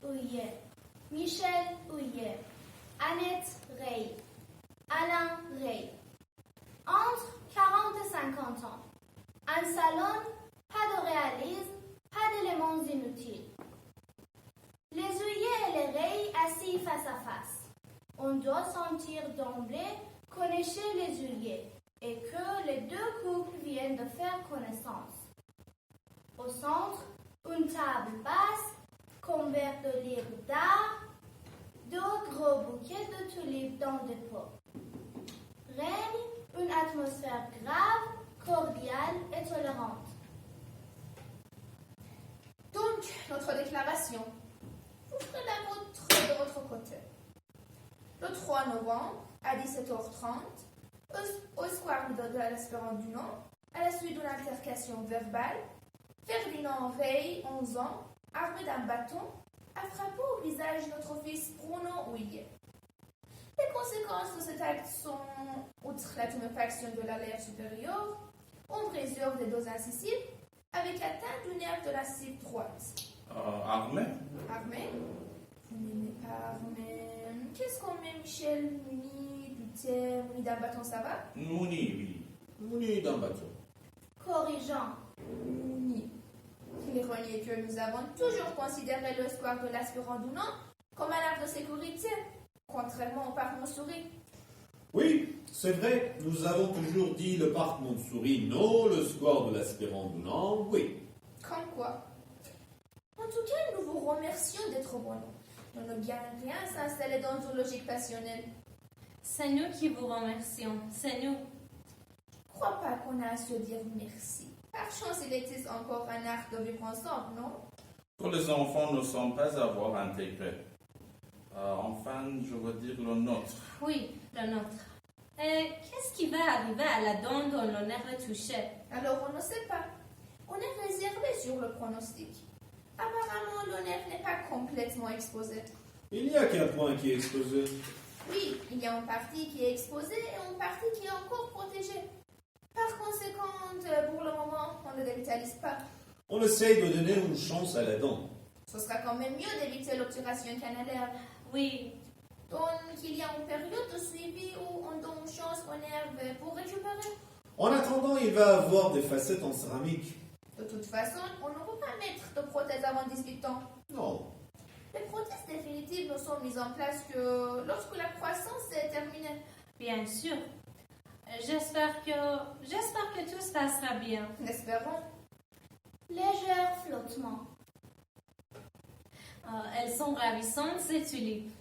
Houillet, Michel Houillet, Annette Rey, Alain Rey. Entre 40 et 50 ans. Un salon, pas de réalisme, pas d'éléments inutiles. Les Houillet et les Rey assis face à face. On doit sentir d'emblée qu'on est chez les Houillet et que les deux couples viennent de faire connaissance. Au centre, une table basse, couverte de livres d'art, deux gros bouquets de tulipes dans des pots. Règne une atmosphère grave, cordiale et tolérante. Donc, notre déclaration. Vous ferez la vôtre de votre côté. Le 3 novembre, à 17h30, au square de l'Espérance du Nord, à la suite d'une altercation verbale, Ferdinand Rey, 11 ans, armé d'un bâton, a frappé au visage notre fils Bruno Houillet. Les conséquences de cet acte sont, outre la tuméfaction de la lèvre supérieure, une brisure des dos incisives avec atteinte du nerf de la cible droite. Armé? Armé? Vous n'aimez pas armé? Qu'est-ce qu'on met, Michel? Muni, buté, muni d'un bâton, ça va? Muni, oui. Muni d'un bâton. Corrigeant. Muni. L'ironie est que nous avons toujours considéré le square de l'Aspirant du Nord comme un arbre de sécurité, contrairement au parc Montsouris. Oui, c'est vrai, nous avons toujours dit le parc Montsouris, non, le square de l'Aspirant du Nord, oui. Comme quoi. En tout cas, nous vous remercions d'être bons. Nous ne gagnons rien à s'installer dans une logique passionnelle. C'est nous qui vous remercions, c'est nous. Je ne crois pas qu'on a à se dire merci. Par chance, il existe encore un art de vivre ensemble, non? Que les enfants ne sont pas à avoir intégré. Enfin, je veux dire le nôtre. Oui, le nôtre. Qu'est-ce qui va arriver à la dent dont l'honneur est touché? Alors, on ne sait pas. On est réservé sur le pronostic. Apparemment, l'honneur n'est pas complètement exposé. Il n'y a qu'un point qui est exposé. Oui, il y a une partie qui est exposée et une partie qui est encore protégée. Par conséquent, pour le moment, on ne dévitalise pas. On essaye de donner une chance à la dent. Ce sera quand même mieux d'éviter l'obturation canalaire. Oui. Donc, il y a une période de suivi où on donne une chance aux nerfs pour récupérer. En attendant, il va avoir des facettes en céramique. De toute façon, on ne peut pas mettre de prothèse avant 18 ans. Non. Les prothèses définitives ne sont mises en place que lorsque la croissance est terminée. Bien sûr. J'espère que tout se passera bien. Espérons. Léger flottement. Elles sont ravissantes, ces tulipes.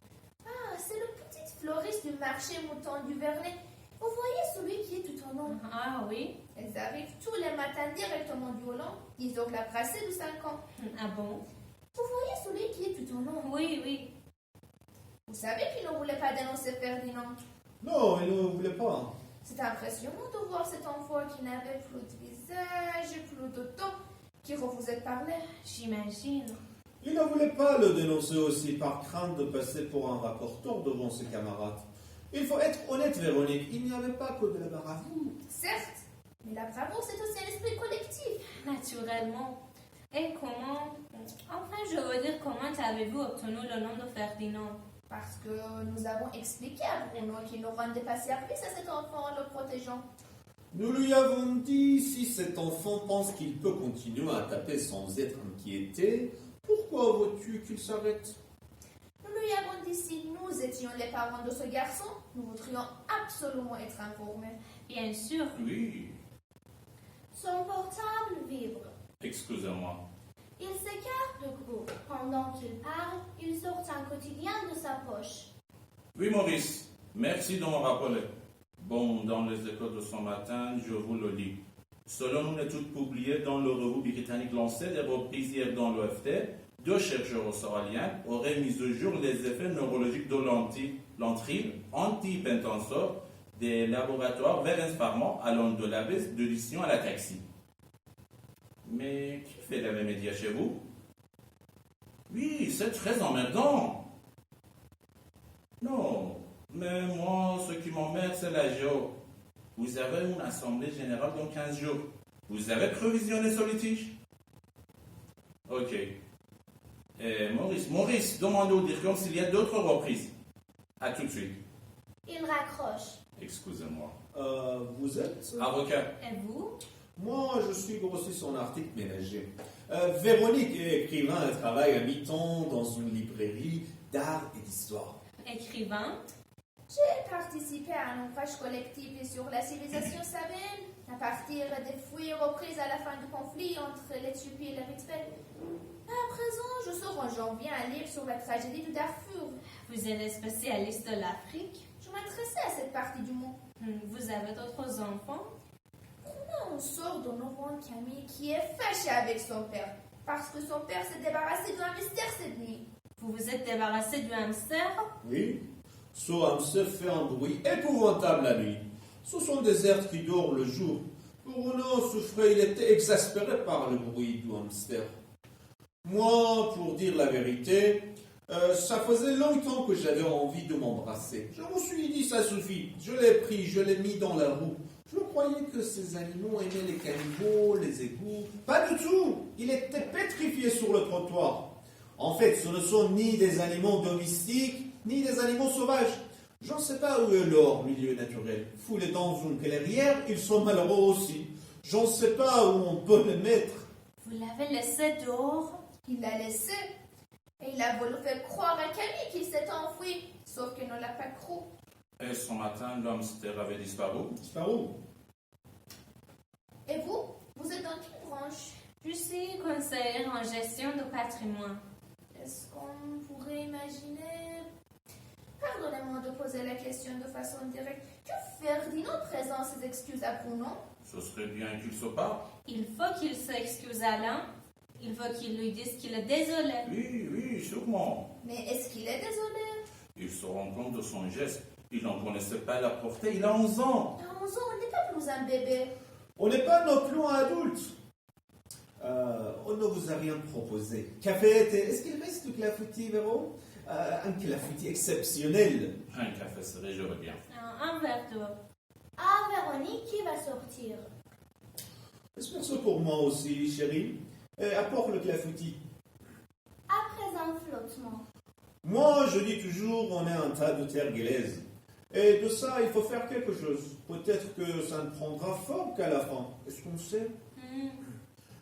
Ah, c'est le petit fleuriste du marché mouton du Vernet. Vous voyez celui qui est tout en long. Ah oui. Elles arrivent tous les matins directement du Hollande. Ils ont la brassée de 5 ans. Ah bon? Vous voyez celui qui est tout en long. Oui, oui. Vous savez qu'il ne voulait pas dénoncer Ferdinand. Non, il ne voulait pas. C'est impressionnant de voir cet enfant qui n'avait plus de visage, plus de temps, qui refusait de parler. J'imagine. Il ne voulait pas le dénoncer aussi par crainte de passer pour un rapporteur devant ses camarades. Il faut être honnête, Véronique, il n'y avait pas que de la bravoure. Certes, mais la bravoure, c'est aussi un esprit collectif. Naturellement. Et comment... Enfin, je veux dire, comment avez-vous obtenu le nom de Ferdinand? Parce que nous avons expliqué à Bruno qu'il ne rendait pas service à cet enfant en le protégeant. Nous lui avons dit, si cet enfant pense qu'il peut continuer à taper sans être inquiété, pourquoi veux-tu qu'il s'arrête? Nous lui avons dit si nous étions les parents de ce garçon, nous voudrions absolument être informés. Bien sûr. Oui. Son portable vibre. Excusez-moi. Il s'écarte du groupe. Pendant qu'il parle, il sort un quotidien de sa poche. Oui, Maurice. Merci de me rappeler. Bon, dans les échos de ce matin, je vous le lis. Selon une étude publiée dans le revue britannique lancée des reprises hier dans l'OFT, 2 chercheurs australiens auraient mis au jour les effets neurologiques de l'anthril antihypertenseur des laboratoires Verens Pharma allant de la baisse de l'addition à la taxi. Mais qui fait la même média chez vous? Oui, c'est très emmerdant. Non, mais moi, ce qui m'emmerde, c'est la géo. Vous avez une assemblée générale dans 15 jours. Vous avez prévisionné ce litige? Ok. Maurice, demandez au directeur s'il y a d'autres reprises. À tout de suite. Il raccroche. Excusez-moi. Vous êtes Avocat. Et vous? Moi, je suis grossiste en articles ménagers. Véronique est écrivain, elle travaille à mi-temps dans une librairie d'art et d'histoire. Écrivain? J'ai participé à un ouvrage collectif sur la civilisation sabine, à partir des fouilles reprises à la fin du conflit entre l'Éthiopie et l'Érythrée. À présent, je sors en janvier un livre sur la tragédie du Darfour. Vous êtes spécialiste de l'Afrique? Je m'intéressais à cette partie du monde. Vous avez d'autres enfants? On sort de Novembre Camille qui est fâché avec son père parce que son père s'est débarrassé d'un mystère cette nuit. Vous vous êtes débarrassé du hamster? Oui, ce hamster fait un bruit épouvantable la nuit. Ce sont des êtres qui dorment le jour. Bruno souffrait, il était exaspéré par le bruit du hamster. Moi, pour dire la vérité, ça faisait longtemps que j'avais envie de m'embrasser. Je me suis dit, ça suffit. Je l'ai pris, je l'ai mis dans la roue. Je croyais que ces animaux aimaient les caniveaux, les égouts. Pas du tout. Il était pétrifié sur le trottoir. En fait, ce ne sont ni des animaux domestiques, ni des animaux sauvages. Je ne sais pas où est leur milieu naturel. Foulés dans une clairière, ils sont malheureux aussi. Je ne sais pas où on peut les mettre. Vous l'avez laissé dehors? Il l'a laissé et il a voulu faire croire à Camille qu'il s'était enfoui, sauf qu'il ne l'a pas cru. Et ce matin, l'hamster avait disparu. Disparu. Et vous? Vous êtes dans quelle branche? Je suis conseillère en gestion de patrimoine. Est-ce qu'on pourrait imaginer... Pardonnez-moi de poser la question de façon directe. Que Ferdinand présente ses excuses à Bruno? Ce serait bien qu'il se parle. Il faut qu'il s'excuse à l'un. Il faut qu'il lui dise qu'il est désolé. Oui, sûrement. Mais est-ce qu'il est désolé? Il se rend compte de son geste. Il n'en connaissait pas la portée. Il a 11 ans. À 11 ans, on n'est pas plus un bébé. On n'est pas non plus un adulte. On ne vous a rien proposé. Café, est-ce qu'il reste du clafoutis, Véro? Un clafoutis exceptionnel. Un café serait, je veux bien. Un verre d'eau. Ah, Véronique qui va sortir. J'espère ça pour moi aussi, chérie. Apporte le clafoutis. Après un flottement. Moi, je dis toujours, on est un tas de terre glaise. Et de ça, il faut faire quelque chose. Peut-être que ça ne prendra forme qu'à la fin. Est-ce qu'on sait?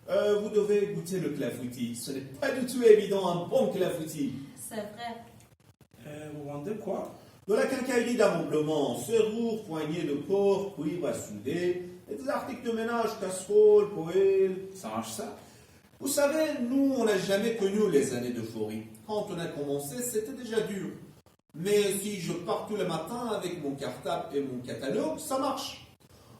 Vous devez goûter le clafoutis. Ce n'est pas du tout évident, un bon clafoutis. C'est vrai. Vous vendez quoi? De la quincaillerie d'ameublement, serrure, poignées de porc, cuivre à souder, et des articles de ménage, casseroles, poêles. Ça marche ça? Vous savez, nous, on n'a jamais connu les années d'euphorie. Quand on a commencé, c'était déjà dur. Mais si je pars tous les matins avec mon cartable et mon catalogue, ça marche.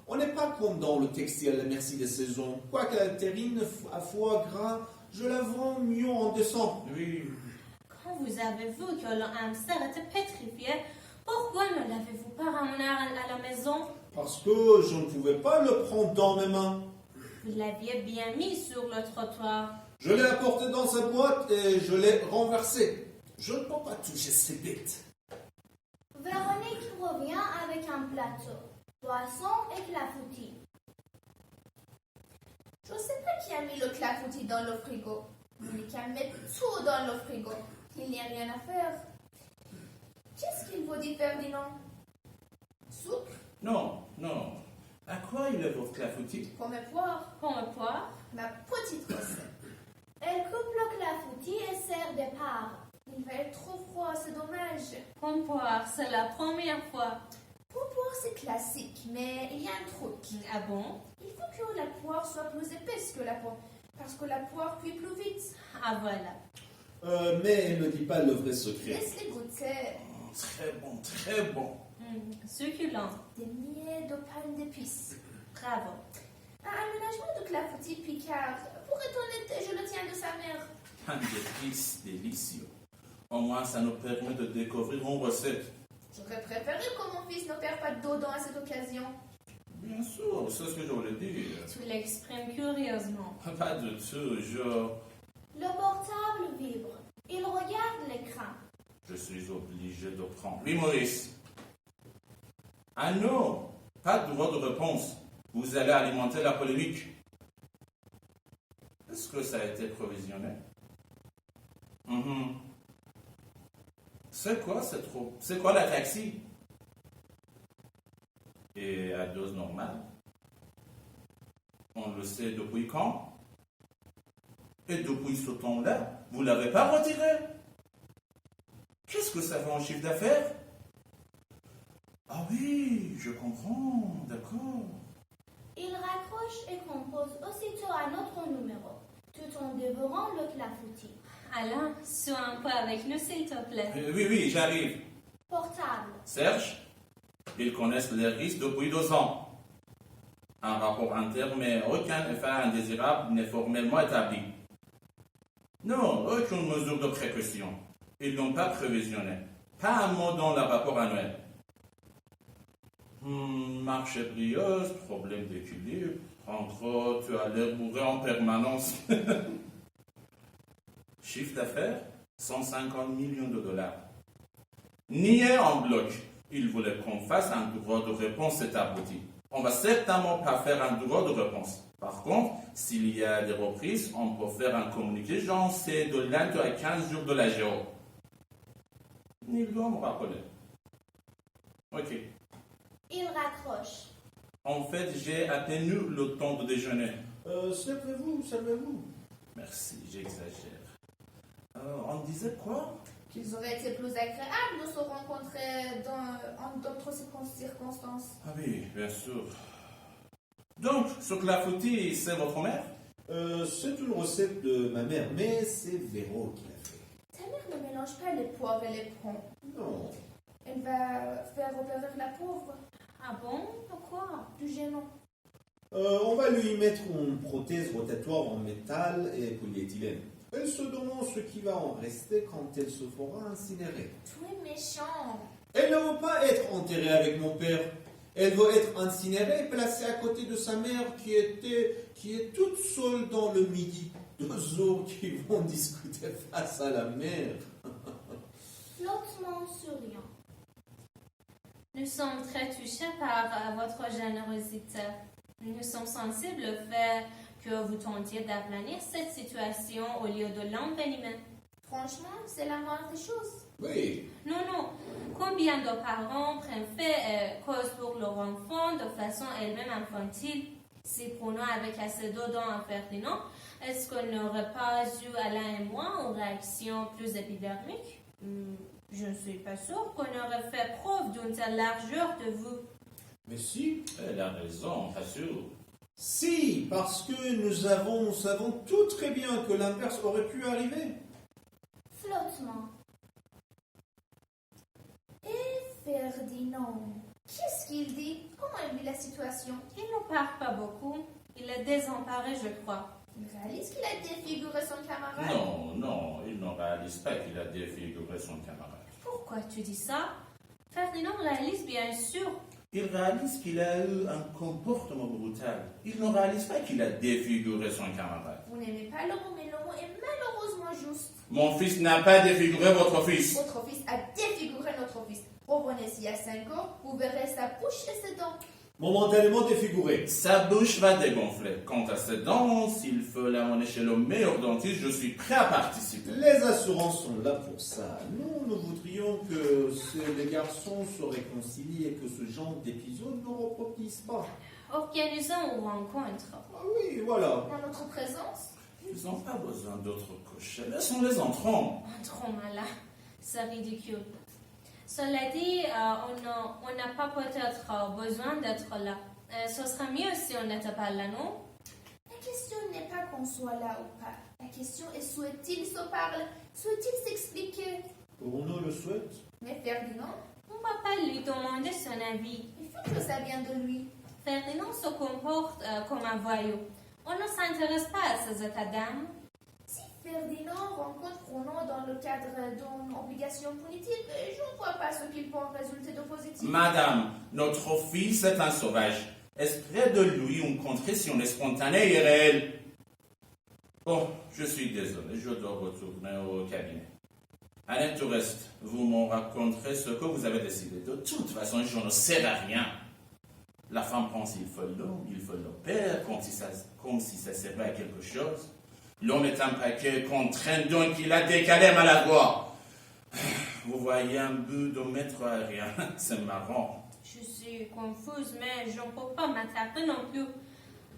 On n'est pas comme dans le textile à la merci des saisons. Quoique la terrine à foie gras, je la vends mieux en décembre. Oui. Quand vous avez vu que le hamster était pétrifié, pourquoi ne l'avez-vous pas ramené à la maison? Parce que je ne pouvais pas le prendre dans mes mains. Vous l'aviez bien mis sur le trottoir. Je l'ai apporté dans sa boîte et je l'ai renversé. Je ne peux pas toucher ces bêtes. Véronique revient avec un plateau, poisson et clafoutis. Je ne sais pas qui a mis le clafoutis dans le frigo. Il n'y a qu'à mettre tout dans le frigo. Il n'y a rien à faire. Qu'est-ce qu'il vous dit, Ferdinand? Sucre? Non. À quoi il est votre clafoutis? Pomme et poire? Pomme et poire. Ma petite recette. Elle coupe le clafoutis et sert des parts. Il va être trop froid, c'est dommage. Pomme poire, c'est la première fois. Pour poire, c'est classique, mais il y a un truc. Ah bon? Il faut que la poire soit plus épaisse que la pomme, parce que la poire cuit plus vite. Ah voilà. Mais elle ne dit pas le vrai secret. Laisse-les goûter. Très bon. Succulent. Des milliers de pains d'épices. Bravo. Un aménagement de clafoutis Picard. Pour être honnête, je le tiens de sa mère. Un délice délicieux. Au moins, ça nous permet de découvrir une recette. J'aurais préféré que mon fils ne perde pas d'eau à cette occasion. Bien sûr, c'est ce que je voulais dire. Tu l'exprimes curieusement. Pas du tout, Le portable vibre. Il regarde l'écran. je suis obligé de prendre. Oui, Maurice. Ah non, pas de droit de réponse. Vous allez alimenter la polémique. Est-ce que ça a été provisionné? Mhm. C'est quoi, c'est trop? C'est quoi la taxi? Et à dose normale? On le sait depuis quand? Et depuis ce temps-là, vous ne l'avez pas retiré? Qu'est-ce que ça fait en chiffre d'affaires? Ah oui, je comprends, d'accord. Il raccroche et compose aussitôt un autre numéro, tout en dévorant le clafoutis. Alain, sois un peu avec nous, s'il te plaît. Oui, j'arrive. Portable. Serge, ils connaissent les risques depuis 2 ans. Un rapport interne, mais aucun effet indésirable n'est formellement établi. Non, aucune mesure de précaution. Ils n'ont pas prévisionné. Pas un mot dans le rapport annuel. Marche brilleuse, problème d'équilibre. Entre autres, tu as l'air bourré en permanence. Chiffre d'affaires, 150 millions de dollars. Nié en bloc. Ils voulaient qu'on fasse un droit de réponse, c'est abouti. On va certainement pas faire un droit de réponse. Par contre, s'il y a des reprises, on peut faire un communiqué, genre c'est de lundi à 15 jours de la géo. Il doit me rappeler. Ok. Il raccroche. En fait, j'ai à peine eu le temps de déjeuner. Servez-vous. Merci, j'exagère. On disait quoi? Qu'ils auraient été plus agréables de se rencontrer en d'autres circonstances. Ah oui, bien sûr. Donc, ce clafoutis, c'est votre mère? C'est une recette de ma mère, mais c'est Véro qui l'a fait. Ta mère ne mélange pas les poivres et les prongs. Non. Elle va faire opérer la pauvre. Ah bon? Pourquoi? Du gênant. On va lui mettre une prothèse rotatoire en métal et polyéthylène. Elle se demande ce qui va en rester quand elle se fera incinérer. Tu es méchant. Elle ne veut pas être enterrée avec mon père. Elle veut être incinérée et placée à côté de sa mère qui est toute seule dans le midi. 2 os qui vont discuter face à la mer. Flottement souriant. Nous sommes très touchés par votre générosité. Nous sommes sensibles au fait que vous tentiez d'aplanir cette situation au lieu de l'envenimer. Franchement, c'est la moindre des choses. Oui. Non. Combien de parents prennent fait cause pour leur enfant de façon elle-même infantile? Si prenons avec assez d'eau dans un Ferdinand, est-ce qu'on n'aurait pas eu, Alain et moi, une réaction plus épidermique? Je ne suis pas sûre qu'on aurait fait preuve d'une telle largeur de vous. Mais si. Elle a raison, pas sûr. Si, parce que nous savons tout très bien que l'inverse aurait pu arriver. Flottement. Et Ferdinand, qu'est-ce qu'il dit? Comment il vit la situation? Il ne parle pas beaucoup. Il est désemparé, je crois. Il réalise qu'il a défiguré son camarade? Non, il ne réalise pas qu'il a défiguré son camarade. Pourquoi tu dis ça? Ferdinand réalise bien sûr. Il réalise qu'il a eu un comportement brutal. Il ne réalise pas qu'il a défiguré son camarade. Vous n'aimez pas le mot, mais le mot est malheureusement juste. Mon fils n'a pas défiguré votre fils. Votre fils a défiguré notre fils. Revenez-y il y a 5 ans, vous verrez sa bouche et ses dents. Momentanément défiguré. Sa bouche va dégonfler. Quant à ses dents, s'il faut l'amener chez le meilleur dentiste, je suis prêt à participer. Les assurances sont là pour ça. Nous voudrions que les garçons se réconcilient et que ce genre d'épisode ne reproduise pas. Organisons une rencontre. Ah oui, voilà. Dans notre présence? Ils n'ont pas besoin d'autres cochers. Laissons-les entrants. Trop malin. C'est ridicule. Cela dit, on n'a pas peut-être besoin d'être là. Ce serait mieux si on n'était pas là, non? La question n'est pas qu'on soit là ou pas. La question est souhaite-t-il se parler? Souhaite-t-il s'expliquer? Bruno le souhaite. Mais Ferdinand? On ne va pas lui demander son avis. Il faut que ça vienne de lui. Ferdinand se comporte comme un voyou. On ne s'intéresse pas à ses états d'âme. Si Ferdinand rencontre Bruno dans le cadre d'une obligation punitive, je ne vois pas ce qu'il peut en résulter de positif. Madame, notre fils est un sauvage. Espérez de lui une contrition spontanée et réelle. Oh, je suis désolé, je dois retourner au cabinet. Annette Toureste, vous m'en raconterez ce que vous avez décidé. De toute façon, je ne sais rien. La femme pense qu'il faut l'homme, il faut le père, comme si ça servait à quelque chose. L'homme est un paquet qu'on traîne donc il a décalé maladroit. Vous voyez un but de maître aérien, c'est marrant. Je suis confuse, mais je ne peux pas m'attarder non plus.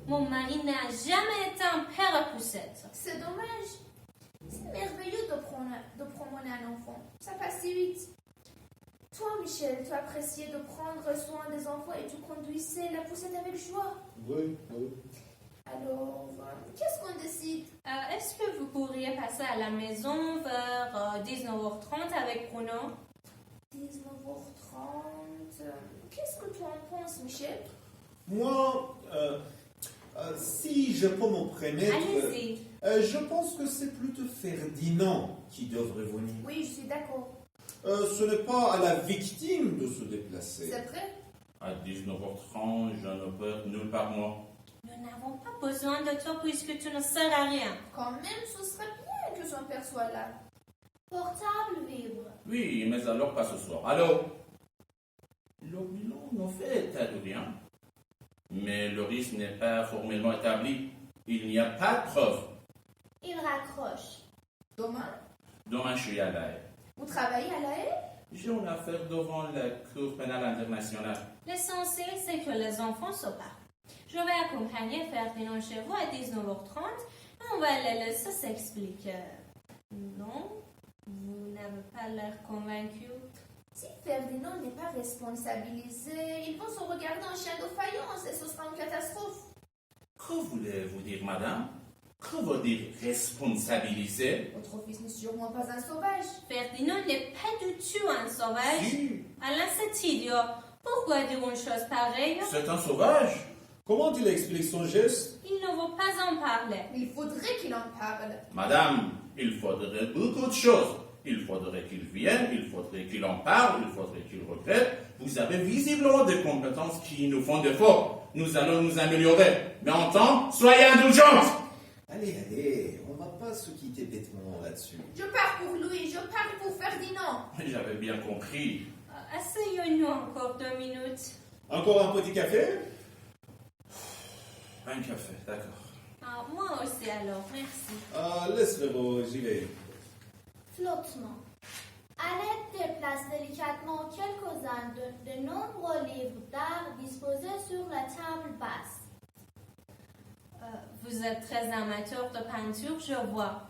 Mon mari n'a jamais été un père à poussette. C'est dommage. C'est merveilleux de promener un enfant. Ça passe si vite. Toi, Michel, tu appréciais de prendre soin des enfants et tu conduisais la poussette avec joie. Oui, oui. Alors, qu'est-ce qu'on décide? Est-ce que vous pourriez passer à la maison vers 19h30 avec Bruno? 19h30. Qu'est-ce que tu en penses, Michel? Moi, si je peux me permettre, Allez-y. je pense que c'est plutôt Ferdinand qui devrait venir. Oui, je suis d'accord. Ce n'est pas à la victime de se déplacer. C'est vrai? À 19h30, je ne peux nulle part moi. Nous n'avons pas besoin de toi puisque tu ne sers à rien. Quand même, ce serait bien que son père soit là. Portable vibre. Oui, mais alors pas ce soir. Allô? Le bilan ne fait état de rien. Mais le risque n'est pas formellement établi. Il n'y a pas de preuve. Il raccroche. Demain, Je suis à La Haye. vous travaillez à La Haye? J'ai une affaire devant la Cour pénale internationale. L'essentiel, c'est que les enfants se parlent. Je vais accompagner Ferdinand chez vous à 19h30 et on va les laisser s'expliquer. Non, vous n'avez pas l'air convaincu. Si Ferdinand n'est pas responsabilisé, ils vont se regarder en chien de faïence et ce sera une catastrophe. Que voulez-vous dire, madame? Que veut dire responsabiliser? Votre fils n'est sûrement pas un sauvage. Ferdinand n'est pas du tout un sauvage. Si, Alain, c'est idiot. Pourquoi dire une chose pareille? c'est un sauvage. Comment il explique son geste? Il ne veut pas en parler. Il faudrait qu'il en parle. Madame, il faudrait beaucoup de choses. Il faudrait qu'il vienne, il faudrait qu'il en parle, il faudrait qu'il regrette. Vous avez visiblement des compétences qui nous font défaut. Nous allons nous améliorer. Mais en temps, soyez indulgentes. Allez, on va pas se quitter bêtement là-dessus. Je pars pour Louis, je pars pour Ferdinand. J'avais bien compris. Asseyons-nous encore 2 minutes. Encore un petit café? Un café, d'accord. Moi aussi alors, merci. Laisse-le, j'y vais. Flottement. Annette déplace délicatement quelques-uns de nombreux livres d'art disposés sur la table basse. Vous êtes très amateur de peinture, je vois.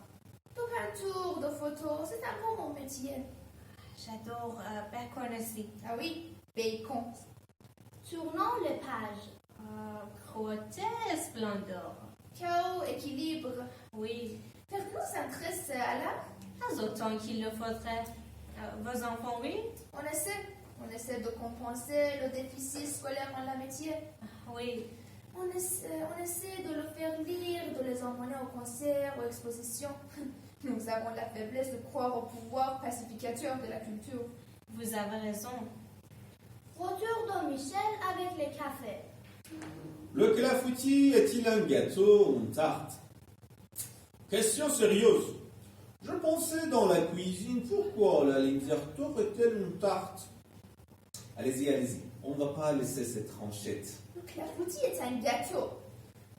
De peinture, de photos, c'est un peu mon métier. J'adore Bacon aussi. Ah oui, bacon. Tournant les pages. Cruauté et splendeur. Chaos, équilibre. Oui, Ferdinand s'intéresse à l'art. pas autant qu'il le faudrait. Vos enfants, oui? On essaie de compenser le déficit scolaire en la métier. Oui. On essaie de le faire lire, de les emmener au concert, aux expositions. Nous avons la faiblesse de croire au pouvoir pacificateur de la culture. Vous avez raison. Retour de Michel avec les cafés. Le clafoutis est-il un gâteau ou une tarte? Question sérieuse. Je pensais dans la cuisine, pourquoi la Linzertor est-elle une tarte? Allez-y. On ne va pas laisser cette tranchette. Le clafoutis est un gâteau.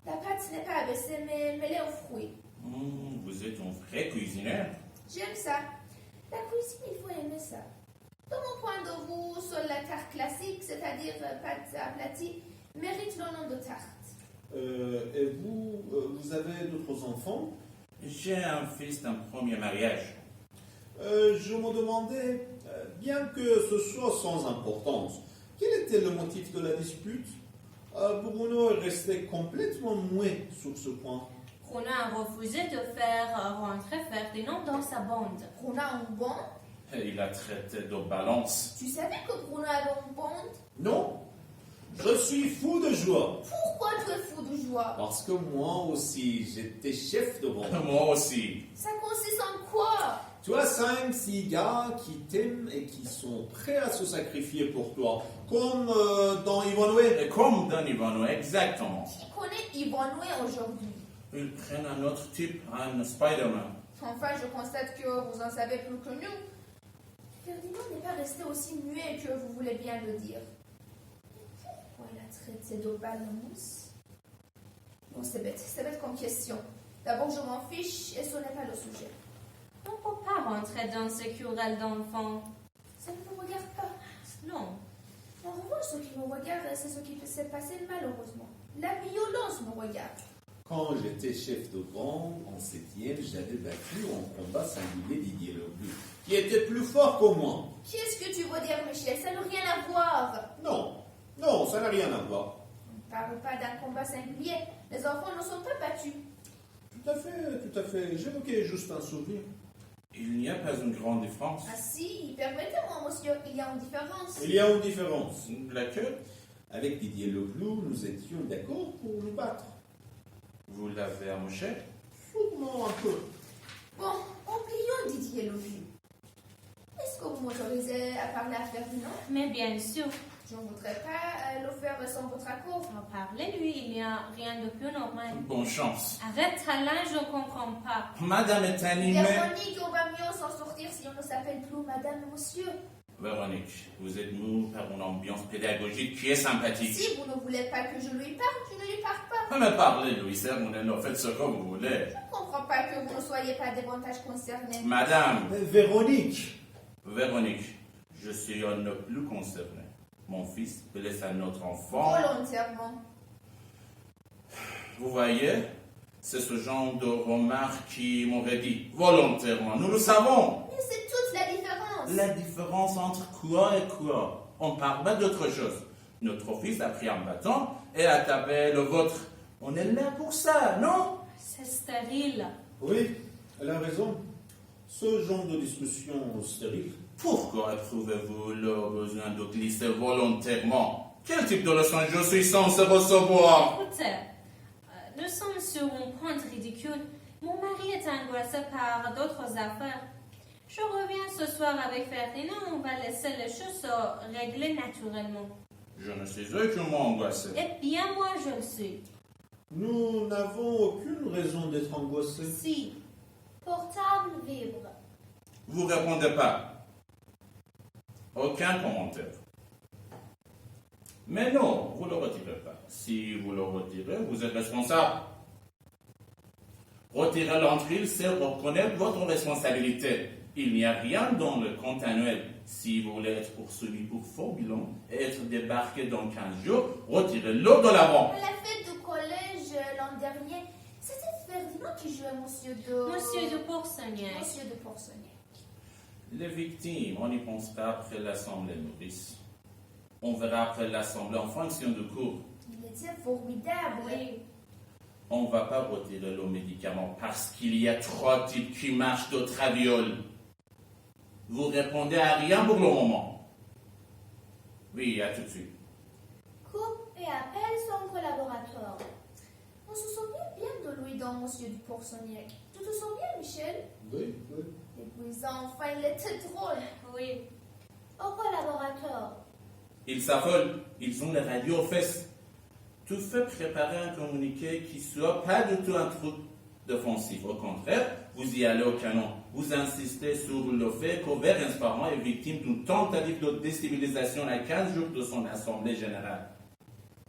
La pâte n'est pas abaissée, mais mêlée aux fruits. Vous êtes un vrai cuisinière. J'aime ça. La cuisine, il faut aimer ça. De mon point de vue, seule la tarte classique, c'est-à-dire pâte aplatie, mérite le nom de tarte. Et vous avez d'autres enfants? J'ai un fils d'un premier mariage. Je me demandais, bien que ce soit sans importance, quel était le motif de la dispute? Bruno est resté complètement muet sur ce point. Bruno a refusé de faire rentrer Ferdinand dans sa bande. Bruno a une bande? Et il a traité de balance. Tu savais que Bruno avait une bande? Non, je suis fou de joie. Pourquoi tu es fou de joie? Parce que moi aussi, j'étais chef de bande. Moi aussi. Ça consiste en quoi? Tu as 5-6 gars qui t'aiment et qui sont prêts à se sacrifier pour toi. Comme dans Ivanhoe. Et comme dans Ivanhoe, exactement. Qui connaît Ivanhoe aujourd'hui? Ils prennent un autre type, un Spider-Man. Enfin, je constate que vous en savez plus que nous. Ferdinand n'est pas resté aussi muet que vous voulez bien le dire. Pourquoi il a traité de balance? Bon, c'est bête comme question. D'abord, je m'en fiche et ce n'est pas le sujet. On ne peut pas rentrer dans ces querelles d'enfants. Ça ne me regarde pas. Non. En revanche, ce qui me regarde, c'est ce qui s'est passé malheureusement. La violence me regarde. Quand j'étais chef de gang en 7e, j'avais battu en combat singulier Didier Leblanc, qui était plus fort que moi. Qu'est-ce que tu veux dire, Michel? Ça n'a rien à voir. Non, ça n'a rien à voir. On ne parle pas d'un combat singulier. Les enfants ne sont pas battus. Tout à fait. J'évoquais juste un souvenir. Il n'y a pas une grande différence. Ah si, permettez-moi, monsieur, il y a une différence. Il y a une différence. Laquelle? Avec Didier Leblanc, nous étions d'accord pour nous battre. Vous l'avez amoché? Sûrement un peu. Bon, oublions Didier Leblanc. Est-ce que vous m'autorisez à parler à Ferdinand? Mais bien sûr, Je ne voudrais pas le faire sans votre accord. parlez-lui, il n'y a rien de plus normal. Bonne chance. Arrête, Alain, je ne comprends pas. Madame est animée. Véronique, on va mieux s'en sortir si on ne s'appelle plus madame et monsieur. Véronique, vous êtes mou par une ambiance pédagogique qui est sympathique. Si vous ne voulez pas que je lui parle, je ne lui parle pas. Mais parlez, Louis Sermounel, faites ce que vous voulez. Je ne comprends pas que vous ne soyez pas davantage concerné. Madame, Véronique. Véronique, je suis ne plus concerné. Mon fils blesse un autre enfant. Volontairement. Vous voyez, c'est ce genre de remarque qui m'aurait dit volontairement. Nous le savons. Mais c'est toute la différence. La différence entre quoi et quoi? On parle pas d'autre chose. Notre fils a pris un bâton et a tapé le vôtre. On est là pour ça, non? C'est stérile. Oui, elle a raison. Ce genre de discussion stérile. Pourquoi éprouvez-vous le besoin de glisser volontairement? Quel type de leçon je suis censé recevoir? Écoutez, nous sommes sur un point ridicule. Mon mari est angoissé par d'autres affaires. Je reviens ce soir avec Ferdinand, on va laisser les choses se régler naturellement. Je ne suis aucunement angoissé. Eh bien, moi, je le suis. Nous n'avons aucune raison d'être angoissés. Si. Portable vibre. Vous répondez pas. Aucun commentaire. Mais non, vous ne le retirez pas. Si vous le retirez, vous êtes responsable. Retirer l'entrée, c'est reconnaître votre responsabilité. Il n'y a rien dans le compte annuel. Si vous voulez être poursuivi pour faux bilan et être débarqué dans 15 jours, retirez-le de l'avant. À la fête du collège l'an dernier, c'était Ferdinand qui jouait Monsieur de Pourcennier. Monsieur de Porcenay. Les victimes, on y pensera après l'assemblée nourrice. On verra après l'assemblée en fonction du cours. Il était formidable. Oui. On ne va pas retirer le médicament parce qu'il y a 3 types qui marchent de traviole. Vous répondez à rien pour le moment. Oui, à tout de suite. Coupe et appelle son collaborateur. On se souvient bien de lui dans Monsieur du Porcenay. Tu te souviens, Michel? Oui. Et puis enfin, il était drôle. Oui. Au collaborateur. Ils s'affolent, ils ont les radios aux fesses. Tout fait préparer un communiqué qui ne soit pas du tout un truc défensif. Au contraire, vous y allez au canon. Vous insistez sur le fait qu'Auvergne parent est victime d'une tentative de déstabilisation à 15 jours de son assemblée générale.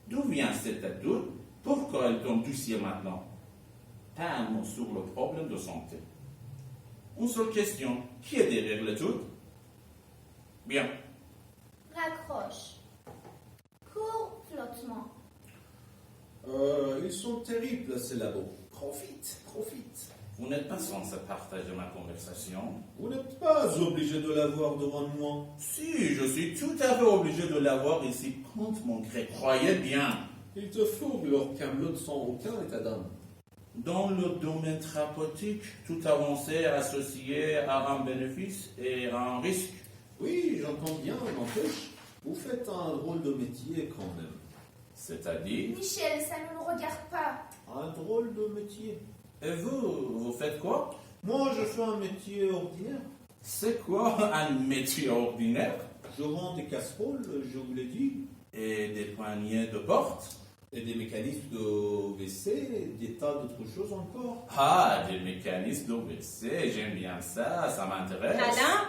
D'où vient cette attitude? Pourquoi elle tombe dossier maintenant? Pas un mot sur le problème de santé. Une seule question. Qui est derrière le tout? Bien. Raccroche. Court flottement. Ils sont terribles, ces labos. Profite. Vous n'êtes pas censé partager ma conversation. Vous n'êtes pas obligé de l'avoir devant moi. Si, je suis tout à fait obligé de l'avoir ici contre mon gré. Croyez bien. Il te faut que leur camelot sans aucun état d'âme. Dans le domaine thérapeutique, toute avancée est associée à un bénéfice et à un risque. Oui, j'entends bien, n'empêche. Vous faites un drôle de métier quand même. C'est-à-dire, Michel, ça ne nous regarde pas. Un drôle de métier. et vous faites quoi? Moi, je fais un métier ordinaire. C'est quoi un métier ordinaire? Je vends des casseroles, je vous l'ai dit, Et des poignées de porte? et des mécanismes de WC, des tas d'autres choses encore. Ah, des mécanismes d'OVC, j'aime bien ça, ça m'intéresse. Alain?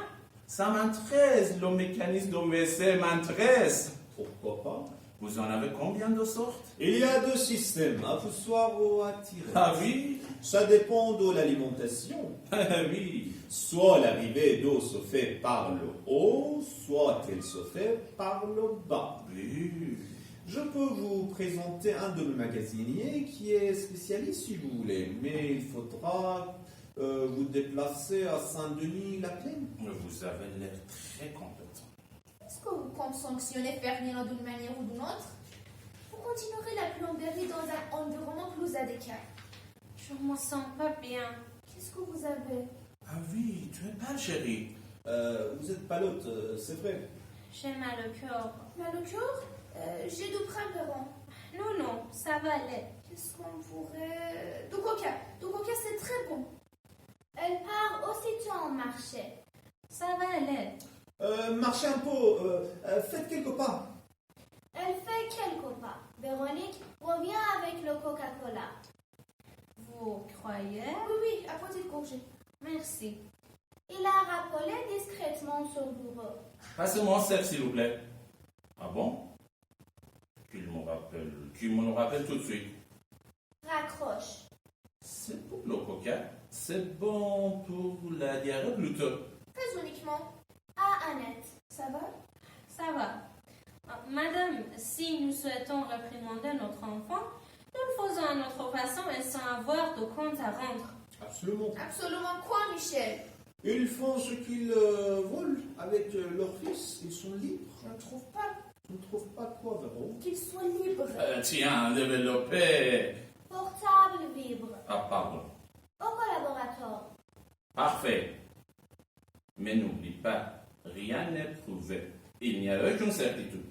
Ça m'intéresse, le mécanisme d'OVC m'intéresse. Pourquoi pas? Vous en avez combien de sortes? Il y a 2 systèmes, à poussoir ou à tirer. Ah oui? Ça dépend de l'alimentation. Ah oui. Soit l'arrivée d'eau se fait par le haut, soit elle se fait par le bas. Oui. Je peux vous présenter un de mes magasiniers qui est spécialiste si vous voulez, mais il faudra vous déplacer à Saint-Denis-la-Plaine. Vous avez l'air très compétent. Est-ce que vous comptez sanctionner Ferdinand d'une manière ou d'une autre? Vous continuerez la plomberie dans un environnement plus adéquat. Je me sens pas bien. Qu'est-ce que vous avez? Ah oui, tu es pâle, chérie. Vous êtes palote, c'est vrai. J'ai mal au cœur. Mal au cœur? J'ai du printemps. Non, non, ça va aller. Qu'est-ce qu'on pourrait... Du coca. Du coca, c'est très bon. Elle part aussitôt en marché. Ça va aller. Marchez un peu, faites quelques pas. Elle fait quelques pas. Véronique revient avec le Coca-Cola. Vous croyez? Oui, oui, à petite gorgée. Merci. Il a rappelé discrètement son bureau. Passez-moi un cerf, s'il vous plaît. Ah bon? Qu'il me le rappelle tout de suite. Raccroche. C'est pour le coca. C'est bon pour la diarrhée plutôt. Très uniquement. À Annette. Ça va? Ça va. Madame, si nous souhaitons réprimander notre enfant, nous le faisons à notre façon et sans avoir de compte à rendre. Absolument. Absolument quoi, Michel? Ils font ce qu'ils veulent avec leur fils. Ils sont libres. Je ne trouve pas Tu ne trouves pas quoi, Véro? qu'ils soient libres. Tiens, développé. Portable vibre. Ah, pardon. Au collaborateur. Parfait. Mais n'oublie pas, rien n'est prouvé. Il n'y a aucune certitude.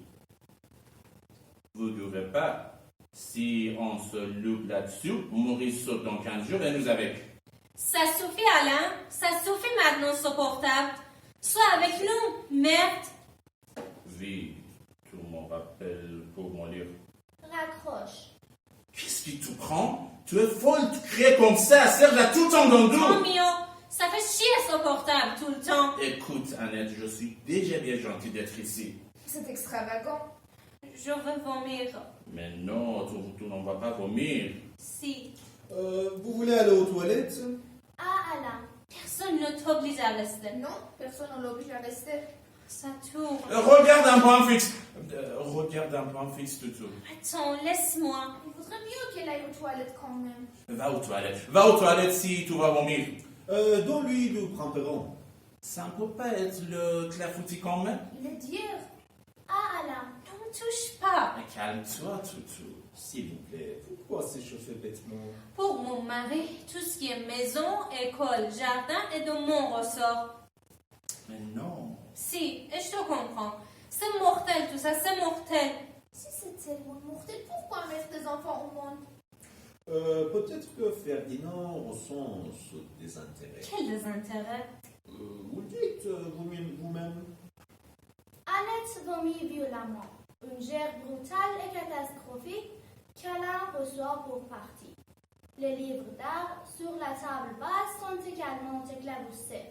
Vous ne devez pas, si on se loupe là-dessus, Maurice saute dans 15 jours et nous avec. Ça suffit, Alain. Ça suffit maintenant, ce portable. Sois avec nous, merde. Oui, tu me rappelles pour mon livre. Raccroche. Qu'est-ce qui te prend? Tu es folle de crier comme ça, Serge a tout entendu. Oh mio, ça fait chier ce portable tout le temps. Écoute, Annette, je suis déjà bien gentil d'être ici. C'est extravagant. Je veux vomir. Mais non, tu n'en vas pas vomir. Si. Vous voulez aller aux toilettes? À Alain. Personne ne t'oblige à rester. Non, personne ne l'oblige à rester. Ça tourne. Regarde un point fixe. Regarde un point fixe, Toutou. Attends, laisse-moi. Il vaudrait mieux qu'elle aille aux toilettes quand même. Va aux toilettes. Va aux toilettes si tu vas vomir. Donne-lui du printemps. Ça ne peut pas être le clafoutis quand même. Il est d'hier. À Alain. Ne me touche pas. Mais calme-toi, Toutou. S'il vous plaît, pourquoi s'échauffer bêtement? Pour mon mari, tout ce qui est maison, école, jardin est de mon ressort. Mais non. Si, et je te comprends. C'est mortel tout ça, c'est mortel. Si c'est tellement mortel, pourquoi mettre des enfants au monde? Peut-être que Ferdinand ressent ce désintérêt. Quel désintérêt. Vous le dites vous-même. Annette vomit violemment. Une gère brutale et catastrophique qu'Alain reçoit pour partie. Les livres d'art sur la table basse sont également éclaboussés.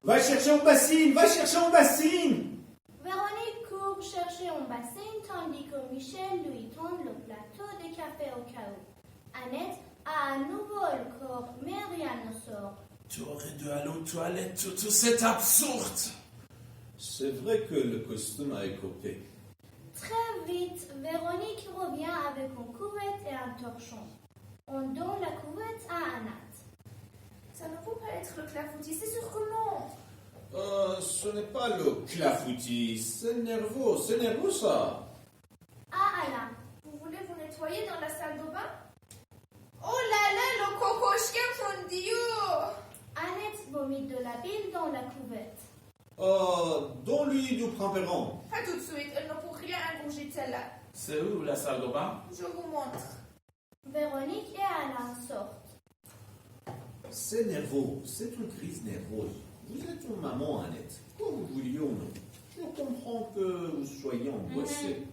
Va chercher en bassine! Va chercher en bassine! Véronique court chercher un bassin tandis que Michel lui tend le plateau de café au cas où. Annette a à nouveau le corps, mais rien ne sort. Tu aurais dû aller aux toilettes, Toutou. C'est absurde. C'est vrai que le costume a écopé. Très vite, Véronique revient avec une cuvette et un torchon. On donne la cuvette à Annette. Ça ne peut pas être le clafoutis, c'est sûr que non. Ce n'est pas le clafoutis, c'est nerveux ça. À Alain. Vous voulez vous nettoyer dans la salle de bain? Oh là là, le cocochka, mon Dieu! Annette vomit de la bile dans la cuvette. Donne-lui du printemps. Pas tout de suite, elle ne peut rien ingurgiter celle-là. C'est où la salle de bain? Je vous montre. Véronique et Alain sortent. C'est nerveux, c'est une crise nerveuse. Vous êtes une maman, Annette. Quoi vous vouliez ou non? Je comprends que vous soyez angoissée.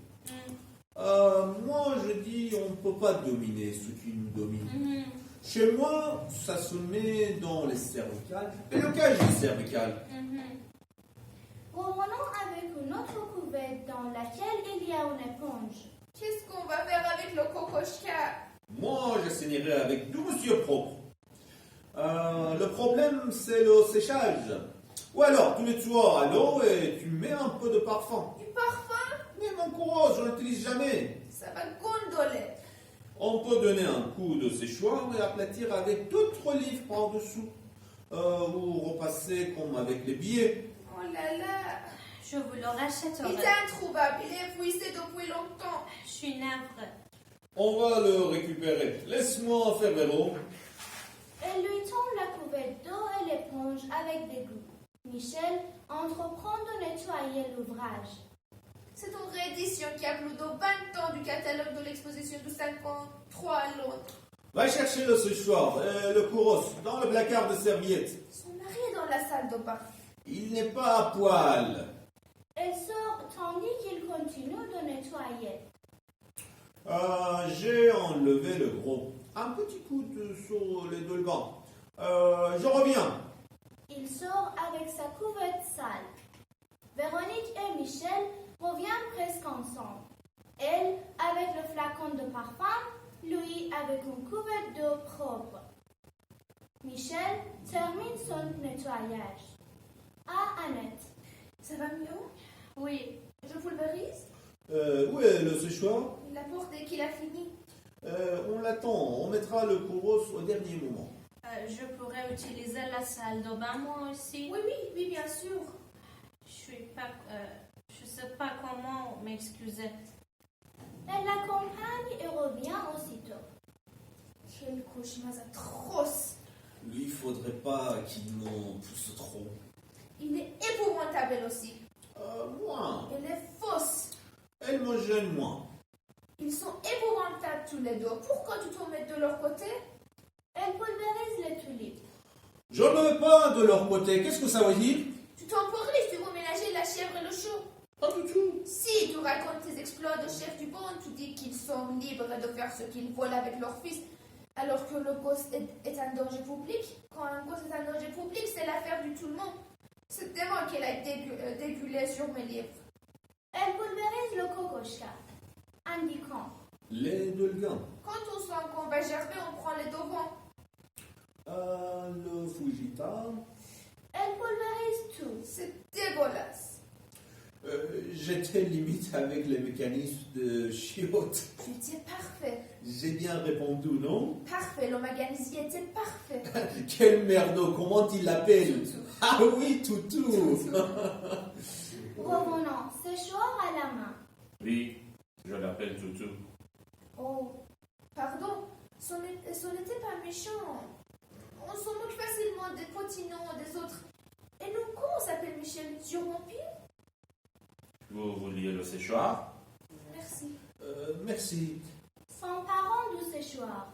Moi, je dis, on ne peut pas dominer ce qui nous domine. Chez moi, ça se met dans les cervicales. Et le cage des cervicales. Revenons avec une autre cuvette dans laquelle il y a une éponge. Qu'est-ce qu'on va faire avec le kokoschka? Moi, j'essayerai avec du monsieur propre. Le problème, c'est le séchage. Ou alors, tu nettoies à l'eau et tu mets un peu de parfum. Du parfum? Mais mon courage, je n'utilise jamais. Ça va gondoler. On peut donner un coup de séchoir et aplatir avec d'autres livres par-dessous. Ou repasser comme avec les billets. Oh là là. Je vous le rachèterai. Il est introuvable. Il est épuisé depuis longtemps. Je suis navrée. On va le récupérer. Laisse-moi faire vélo. Elle lui tend la cuvette d'eau et l'éponge avec dégoût. Michel entreprend de nettoyer l'ouvrage. C'est une réédition qui a plus de 20 ans du catalogue de l'exposition de 53 à Londres. Va chercher le séchoir et le couros dans le placard de serviettes. Son mari est dans la salle de bain. Il n'est pas à poil. Elle sort tandis qu'il continue de nettoyer. J'ai enlevé le gros. Un petit coup sur les deux bancs. Je reviens. Il sort avec sa cuvette sale. Véronique et Michel reviennent presque ensemble. Elle avec le flacon de parfum, lui avec une cuvette d'eau propre. Michel termine son nettoyage. À Annette. Ça va mieux? Oui, Je pulvérise? Où est le séchoir? Il l'apporte dès qu'il a fini. On l'attend. On mettra le couros au dernier moment. je pourrais utiliser la salle de bain moi aussi. Oui, bien sûr. Je sais pas comment m'excuser. Elle l'accompagne et revient aussitôt. Quel cauchemar atroce. Lui, il faudrait pas qu'il m'en pousse trop. Il est épouvantable elle aussi. Moi. Elle est fausse. Elle me gêne moins. Ils sont épouvantables tous les deux. Pourquoi tu te mets de leur côté? Elle pulvérise les tulipes. Je ne veux pas de leur côté. Qu'est-ce que ça veut dire? Tu temporises, tu veux ménager la chèvre et le chou. Pas du tout. Si tu racontes tes exploits de chef du monde, tu dis qu'ils sont libres de faire ce qu'ils veulent avec leur fils, alors que le gosse est un danger public. Quand un gosse est un danger public, c'est l'affaire du tout le monde. C'est moi qu'elle a dégulé sur mes livres. Elle pulvérise le kokoschka, indiquant. Les deux gants. Quand on sent qu'on va gerber, on prend les devants. Le Fujita. Elle pulvérise tout. C'est dégueulasse. J'étais limite avec les mécanismes de chiottes. Tu étais parfait. J'ai bien répondu, non? Parfait, le maganisier était parfait. Quel merdeau, comment il l'appelle? Toutou. Ah oui, Toutou. Revenons, séchoir à la main. Oui, je l'appelle Toutou. Oh, pardon, ce n'était pas méchant. On se moque facilement des potinons des autres. Et nous, comment on s'appelle Michel? Sur mon pied? Vous vouliez le séchoir? Merci. Merci. S'emparant du séchoir.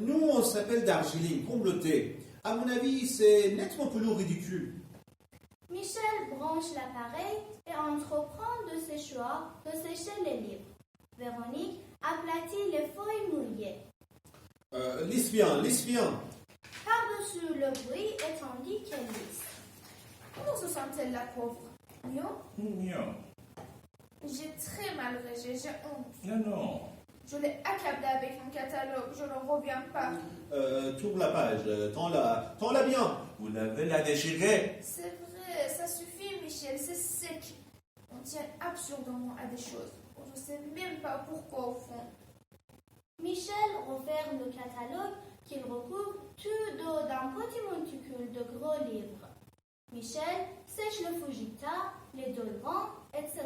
Nous, on s'appelle Darjeeling, comme le thé. À mon avis, c'est nettement plus ridicule. Michel branche l'appareil et entreprend de sécher les livres. Véronique aplatit les feuilles mouillées. Lisse bien. Par-dessus le bruit et tandis qu'elle lisse. Comment se sent-elle, la pauvre? Mieux? Non. J'ai très mal réagi, j'ai honte. Non. Je l'ai accablé avec mon catalogue, je n'en reviens pas. Tourne la page, tends-la bien. Vous l'avez la déchirée. C'est vrai, ça suffit, Michel, c'est sec. On tient absurdement à des choses. Je ne sais même pas pourquoi, au fond. Michel referme le catalogue qu'il recouvre tout dos d'un petit monticule de gros livres. Michel sèche le Fujita, les dolmans, etc.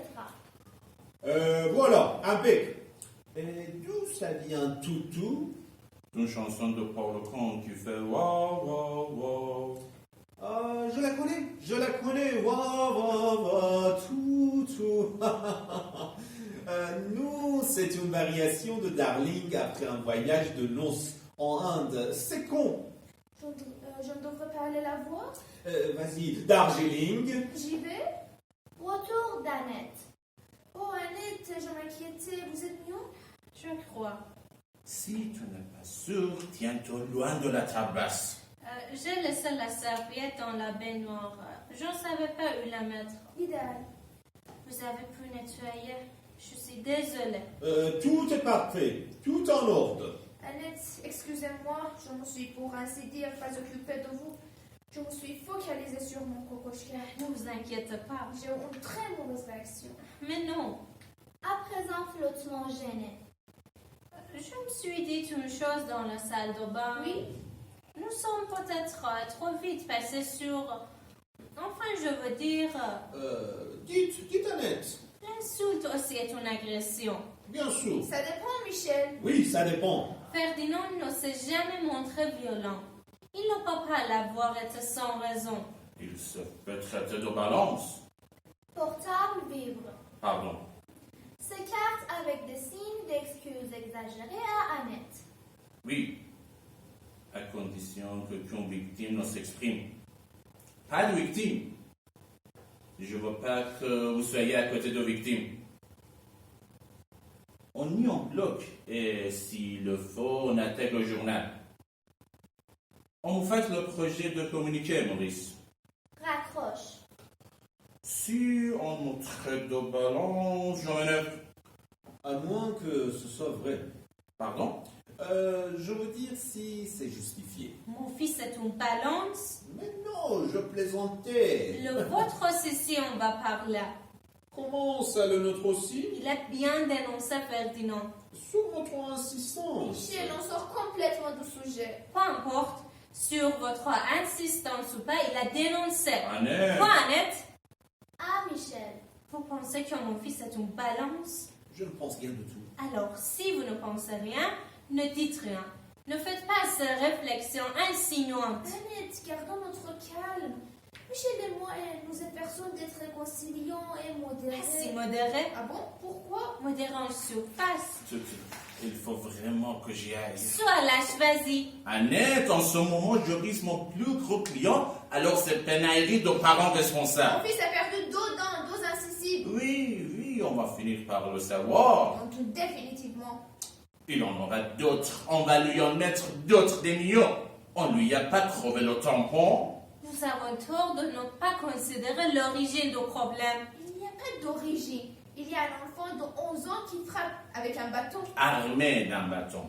Voilà, impec. Et d'où ça vient, Toutou? Une chanson de Paul Lecomte qui fait wow, wow, wow. Je la connais, wa, wa, wa, Toutou. Nous, c'est une variation de Darling après un voyage de noces en Inde. C'est con. Je ne devrais pas aller la voir. Vas-y, Darjeeling. J'y vais. Retour d'Annette. Oh, Annette, je m'inquiétais. Vous êtes mieux? Je crois. Si tu n'es pas sûr, tiens-toi loin de la tabasse. J'ai laissé la serviette dans la baignoire. Je ne savais pas où la mettre. Idéal. Vous avez pu nettoyer. Je suis désolée. Tout est parfait, tout en ordre. Annette, excusez-moi, je me suis pour ainsi dire pas occupée de vous. Je me suis focalisée sur mon kokoschka. Ne vous inquiétez pas. J'ai eu une très mauvaise réaction. Mais non. À présent, flottement gêné. Je me suis dit une chose dans la salle de bain. Oui? Nous sommes peut-être trop vite passés sur... Enfin, je veux dire... Dites Annette. L'insulte aussi est une agression. Bien sûr. Ça dépend, Michel. Oui, ça dépend. Ferdinand ne s'est jamais montré violent. Il ne peut pas l'avoir été sans raison. Il se fait traiter de balance. Portable vibre. Pardon. S'écarte avec des signes d'excuses exagérés à Annette. Oui, à condition qu'une victime ne s'exprime. Pas de victime. Je ne veux pas que vous soyez à côté de victimes. On y en bloque et s'il le faut, on attaque le journal. On vous fait le projet de communiqué, Maurice. Raccroche. Si on me traite de balance, j'en ai... À moins que ce soit vrai. Pardon? Je veux dire si c'est justifié. Mon fils est une balance. Mais non, je plaisantais. Le vôtre aussi, si on va par là. Comment ça, le nôtre aussi? Il a bien dénoncé Ferdinand. Sur votre insistance. Michel, on sort complètement du sujet. Peu importe, sur votre insistance ou pas, il a dénoncé. Annette! Quoi, Annette? À Michel. Vous pensez que mon fils est une balance? Je ne pense rien du tout. Alors, si vous ne pensez rien, ne dites rien. Ne faites pas ces réflexions insinuantes. Annette, gardons notre calme. Michel et moi, nous efforçons d'être réconciliants et modérés. Si modéré, Ah bon? Pourquoi? modéré en surface. Il faut vraiment que j'y aille. Sois lâche, vas-y. Annette, en ce moment, je risque mon plus gros client, alors c'est penaillerie de parents Mon responsables. fils a perdu 2 dents, 2 incisives. Oui, on va finir par le savoir. Donc, définitivement. Il en aura d'autres. On va lui en mettre d'autres des millions. On lui a pas crevé le tampon. Nous avons tort de ne pas considérer l'origine du problème. Il n'y a pas d'origine. Il y a un enfant de 11 ans qui frappe avec un bâton. Armé d'un bâton.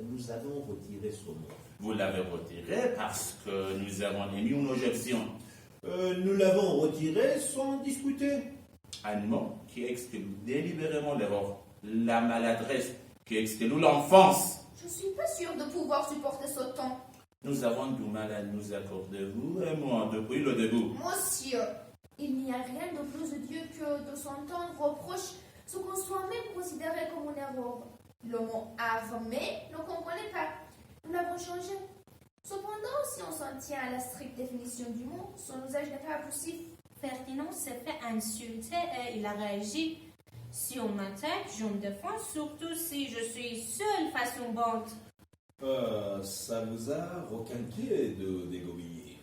Nous avons retiré ce mot. Vous l'avez retiré parce que nous avons émis une objection. Nous l'avons retiré sans discuter. Un mot qui exclut délibérément l'erreur, la maladresse, qui exclut l'enfance. Je suis pas sûre de pouvoir supporter ce ton. Nous avons du mal à nous accorder, vous et moi, depuis le début. Monsieur, il n'y a rien de plus odieux que de s'entendre reproche ce qu'on soit même considéré comme une erreur. Le mot armé ne comprenait pas. Nous l'avons changé. Cependant, si on s'en tient à la stricte définition du mot, son usage n'est pas abusif. Ferdinand s'est fait insulter et il a réagi. Si on m'attaque, je me défends, surtout si je suis seule face à une bande. Ça vous a requinqué de dégobiller.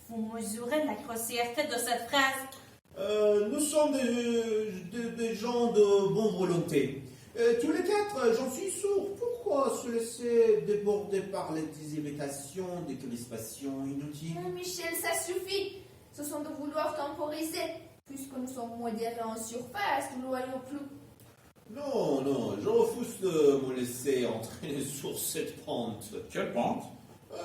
Vous mesurez la grossièreté de cette phrase. Nous sommes des gens de bonne volonté. Tous les quatre, j'en suis sourd. Pourquoi se laisser déborder par les irritations, des crispations inutiles? Non, Michel, ça suffit. Ce sont de vouloir temporiser. Puisque nous sommes modérés en surface, nous ne voyons plus. Non, je refuse de me laisser entraîner sur cette pente. Quelle pente?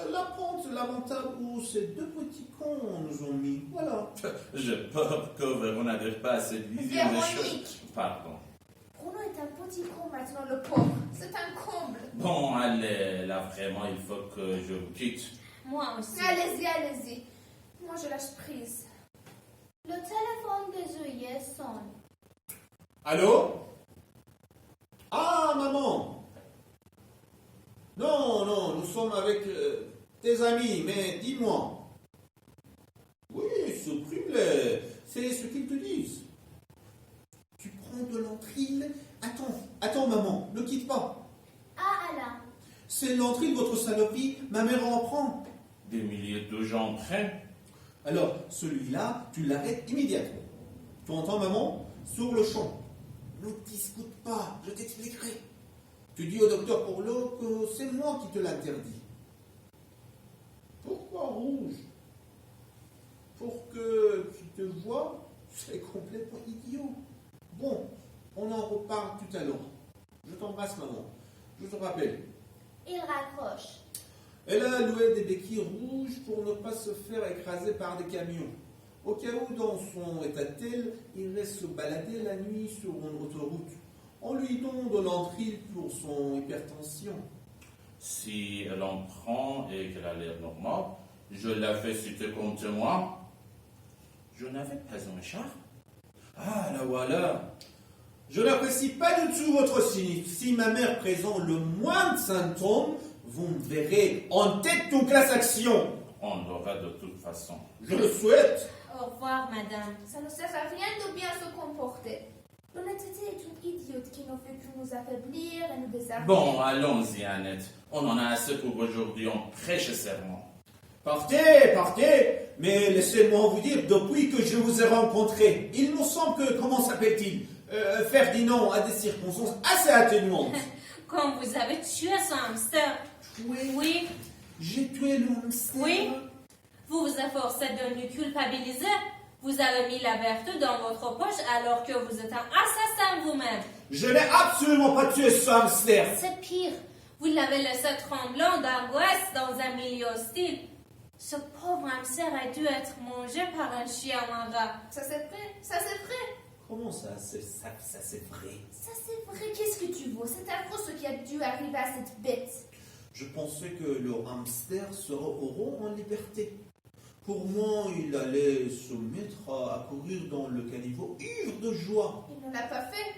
La pente lamentable où ces 2 petits cons nous ont mis. Voilà. J'ai peur que Véron n'adhère pas à cette vision des choses. Véronique. Pardon. Bruno est un petit con maintenant, le pauvre. C'est un comble. Bon, allez, là vraiment, il faut que je vous quitte. Moi aussi. Allez-y, allez-y. Moi, je lâche prise. Le téléphone des œillets sonne. Allô? Ah, maman! Non, nous sommes avec tes amis, mais dis-moi. Oui, supprime-les. C'est ce qu'ils te disent. Tu prends de l'entrille? Attends, maman, ne quitte pas. À Alain. C'est l'entrille de votre saloperie, ma mère en prend. Des milliers de gens prennent. Alors, celui-là, tu l'arrêtes immédiatement. Tu entends, maman? Sur le champ. Ne discute pas, je t'expliquerai. Tu dis au docteur Porlo que c'est moi qui te l'interdis. Pourquoi rouge? Pour que tu te vois, c'est complètement idiot. Bon, on en reparle tout à l'heure. Je t'embrasse, maman. Je te rappelle. Il raccroche. Elle a loué des béquilles rouges pour ne pas se faire écraser par des camions. Au cas où, dans son état tel, il reste se balader la nuit sur une autoroute. On lui donne de l'entrée pour son hypertension. Si elle en prend et qu'elle a l'air normale, je la fais citer comme témoin. Je n'avais pas un écharpe. Ah, la voilà. Je n'apprécie pas du tout votre cynisme. Si ma mère présente le moindre symptôme, vous me verrez en tête d'une classe action. On l'aura de toute façon. Je le souhaite. Au revoir, madame. Ça ne sert à rien de bien se comporter. L'honnêteté est une idiote qui ne fait que nous affaiblir et nous désarmer. Bon, allons-y, Annette. On en a assez pour aujourd'hui. On prêche serment. Partez, partez. Mais laissez-moi vous dire, depuis que je vous ai rencontré, il me semble que, comment s'appelle-t-il, Ferdinand a des circonstances assez atténuantes. Quand vous avez tué son hamster. Oui. J'ai tué le hamster. Oui. Vous vous efforcez de nous culpabiliser. Vous avez mis la vertu dans votre poche alors que vous êtes un assassin vous-même. Je n'ai absolument pas tué ce hamster. C'est pire. Vous l'avez laissé tremblant d'angoisse dans un milieu hostile. Ce pauvre hamster a dû être mangé par un chien ou un rat. Ça c'est vrai, ça c'est vrai. Comment ça, c'est vrai? Ça c'est vrai, qu'est-ce que tu vois? C'est affreux ce qui a dû arriver à cette bête. Je pensais que le hamster serait heureux en liberté. Pour moi, il allait se mettre à courir dans le caniveau ivre de joie. Il ne l'a pas fait.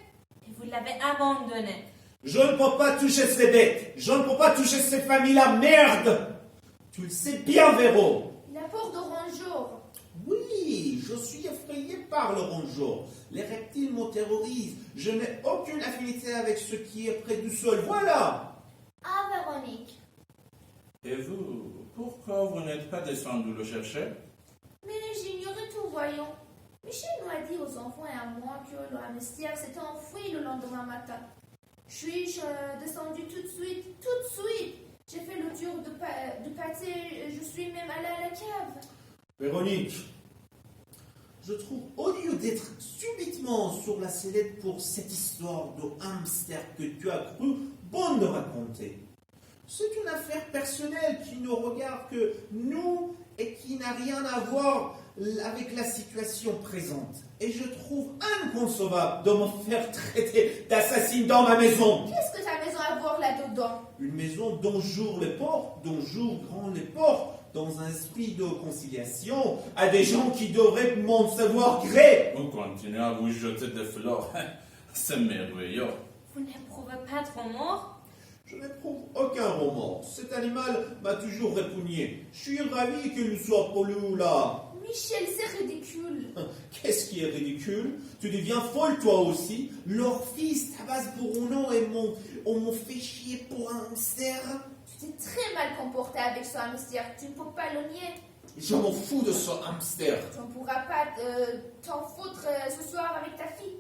Et vous l'avez abandonné. Je ne peux pas toucher ces bêtes. Je ne peux pas toucher ces familles-là. Merde! Tu le sais bien, Véro. Il a peur de rongeaux. Oui, je suis effrayé par le rongeau. Les reptiles me terrorisent. Je n'ai aucune affinité avec ce qui est près du sol. Voilà! Ah, Véronique. Et vous, pourquoi vous n'êtes pas descendu le chercher? Mais j'ignorais tout, voyons. Michel nous a dit aux enfants et à moi que le hamster s'était enfoui le lendemain matin. Suis-je descendu tout de suite? Tout de suite. J'ai fait le tour du pâté, je suis même allée à la cave. Véronique, je trouve odieux d'être subitement sur la sellette pour cette histoire de hamster que tu as cru bon de raconter. C'est une affaire personnelle qui ne regarde que nous et qui n'a rien à voir avec la situation présente. Et je trouve inconcevable de me faire traiter d'assassine dans ma maison. Qu'est-ce que ta maison a à voir là-dedans? Une maison dont j'ouvre les portes, dont j'ouvre grand les portes, dans un esprit de conciliation, à des gens qui devraient m'en savoir gré. Vous continuez à vous jeter des fleurs. C'est merveilleux. Vous n'éprouvez pas de remords? Je n'éprouve aucun remords. Cet animal m'a toujours répugné. Je suis ravi qu'il ne soit pas là. Michel, c'est ridicule. Qu'est-ce qui est ridicule? Tu deviens folle toi aussi. Leur fils tabasse Bruno et on m'en fait chier pour un hamster. Tu t'es très mal comporté avec ce hamster, tu ne peux pas le nier. Je m'en fous de ce hamster. Tu ne pourras pas t'en foutre ce soir avec ta fille.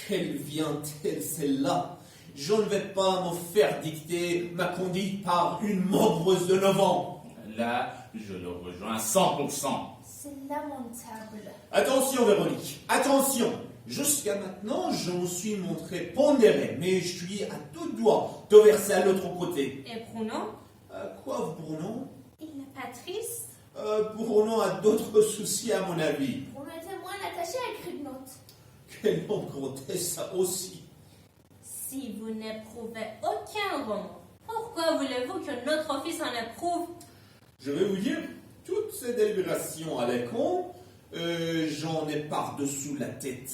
Quelle vient-elle celle-là? Je ne vais pas me faire dicter ma conduite par une membreuse de 9 ans. Là, je le rejoins à 100%. C'est lamentable. Attention Véronique, attention. Jusqu'à maintenant, je me suis montré pondéré, mais je suis à tout doigt de verser à l'autre côté. Et Bruno? Quoi, Bruno? Il n'est pas triste? Bruno a d'autres soucis à mon avis. On était moins attachés à écrire une note. Quel nom grotesque ça aussi. Si vous n'éprouvez aucun remords, pourquoi voulez-vous que notre fils en éprouve? Je vais vous dire, toutes ces délibérations à l'écran, j'en ai par-dessous la tête.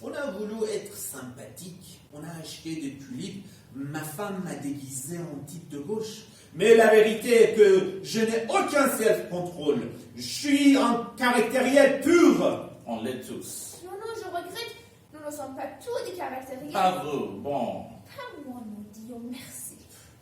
On a voulu être sympathique, on a acheté des tulipes, ma femme m'a déguisé en type de gauche. Mais la vérité est que je n'ai aucun self-control. Je suis un caractériel pur. On l'est tous. Non, je regrette. Nous ne sommes pas tous des caractériels. Pas vous, bon. Pas moi, nous disons merci.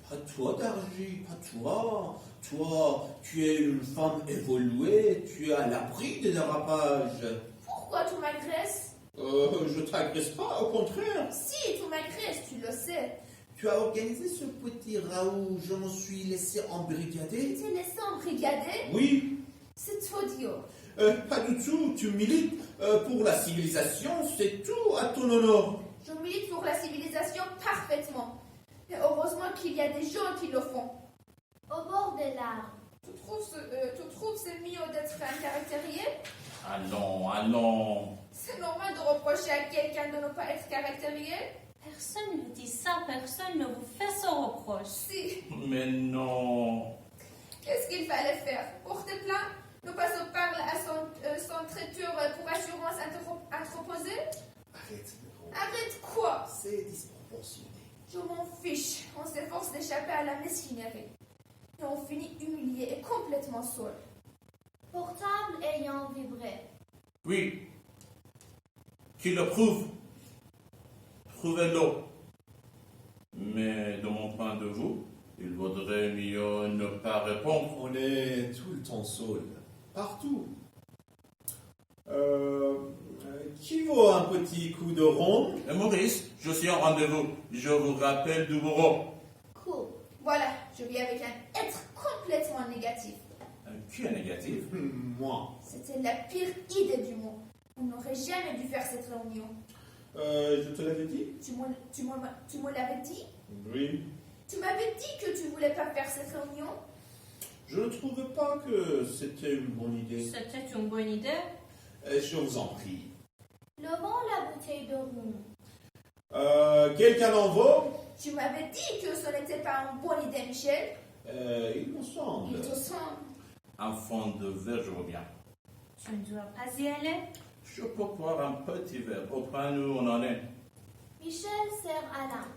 Pas toi, Dargy, pas toi. Toi, tu es une femme évoluée, tu es à l'abri des dérapages. Pourquoi tu m'agresses? Je t'agresse pas, au contraire. Si, tu m'agresses, tu le sais. tu as organisé ce petit raout, je m'en suis laissé embrigader. Tu t'es laissé embrigader? Oui, C'est trop idiot. pas du tout, tu milites pour la civilisation, c'est tout à ton honneur. Je milite pour la civilisation parfaitement. Mais heureusement qu'il y a des gens qui le font. Au bord des larmes. Tu trouves c'est mieux d'être un caractérier? Allons. C'est normal de reprocher à quelqu'un de ne pas être caractérier? Personne ne dit ça, personne ne vous fait ce reproche. Si. Mais non. Qu'est-ce qu'il fallait faire? Porter plainte? Ne pas se parler à son traiteur pour assurance anthroposée? Arrête, Nero. Arrête quoi? C'est disproportionné. Je m'en fiche. On s'efforce d'échapper à la mesquinerie. Et on finit humilié et complètement seul. Portable ayant vibré. Oui. Qui le prouve? Prouvez-le. Mais de mon point de vue, il vaudrait mieux ne pas répondre. On est tout le temps seul, partout. Qui vaut un petit coup de rond? Et Maurice, je suis en rendez-vous. Je vous rappelle du bureau. Cool. Voilà, je vis avec un être complètement négatif. Qui est négatif? Moi. C'était la pire idée du monde. On n'aurait jamais dû faire cette réunion. Je te l'avais dit? Tu me l'avais dit? Oui. Tu m'avais dit que tu voulais pas faire cette réunion? Je ne trouvais pas que c'était une bonne idée. C'était une bonne idée. Je vous en prie. Levant la bouteille de rhum. Quelqu'un en vaut? Tu m'avais dit que ce n'était pas une bonne idée, Michel. Il me semble. Il te semble. Un fond de verre, je reviens. Tu ne dois pas y aller. Je peux boire un petit verre. Au point où on en est. Michel sert Alain.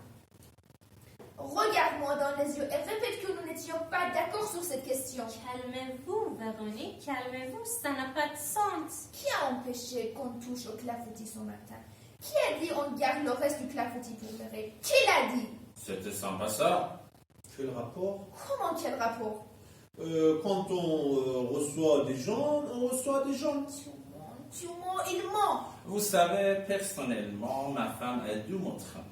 Regarde-moi dans les yeux et répète que nous n'étions pas d'accord sur cette question. Calmez-vous, Véronique, calmez-vous, ça n'a pas de sens. Qui a empêché qu'on touche au clafoutis ce matin? Qui a dit on garde le reste du clafoutis pour verrer? Qui l'a dit? C'était sympa ça. Quel rapport? Comment quel rapport? Quand on reçoit des gens, on reçoit des gens. Tu mens, il ment. Vous savez, personnellement, ma femme a dû me tromper.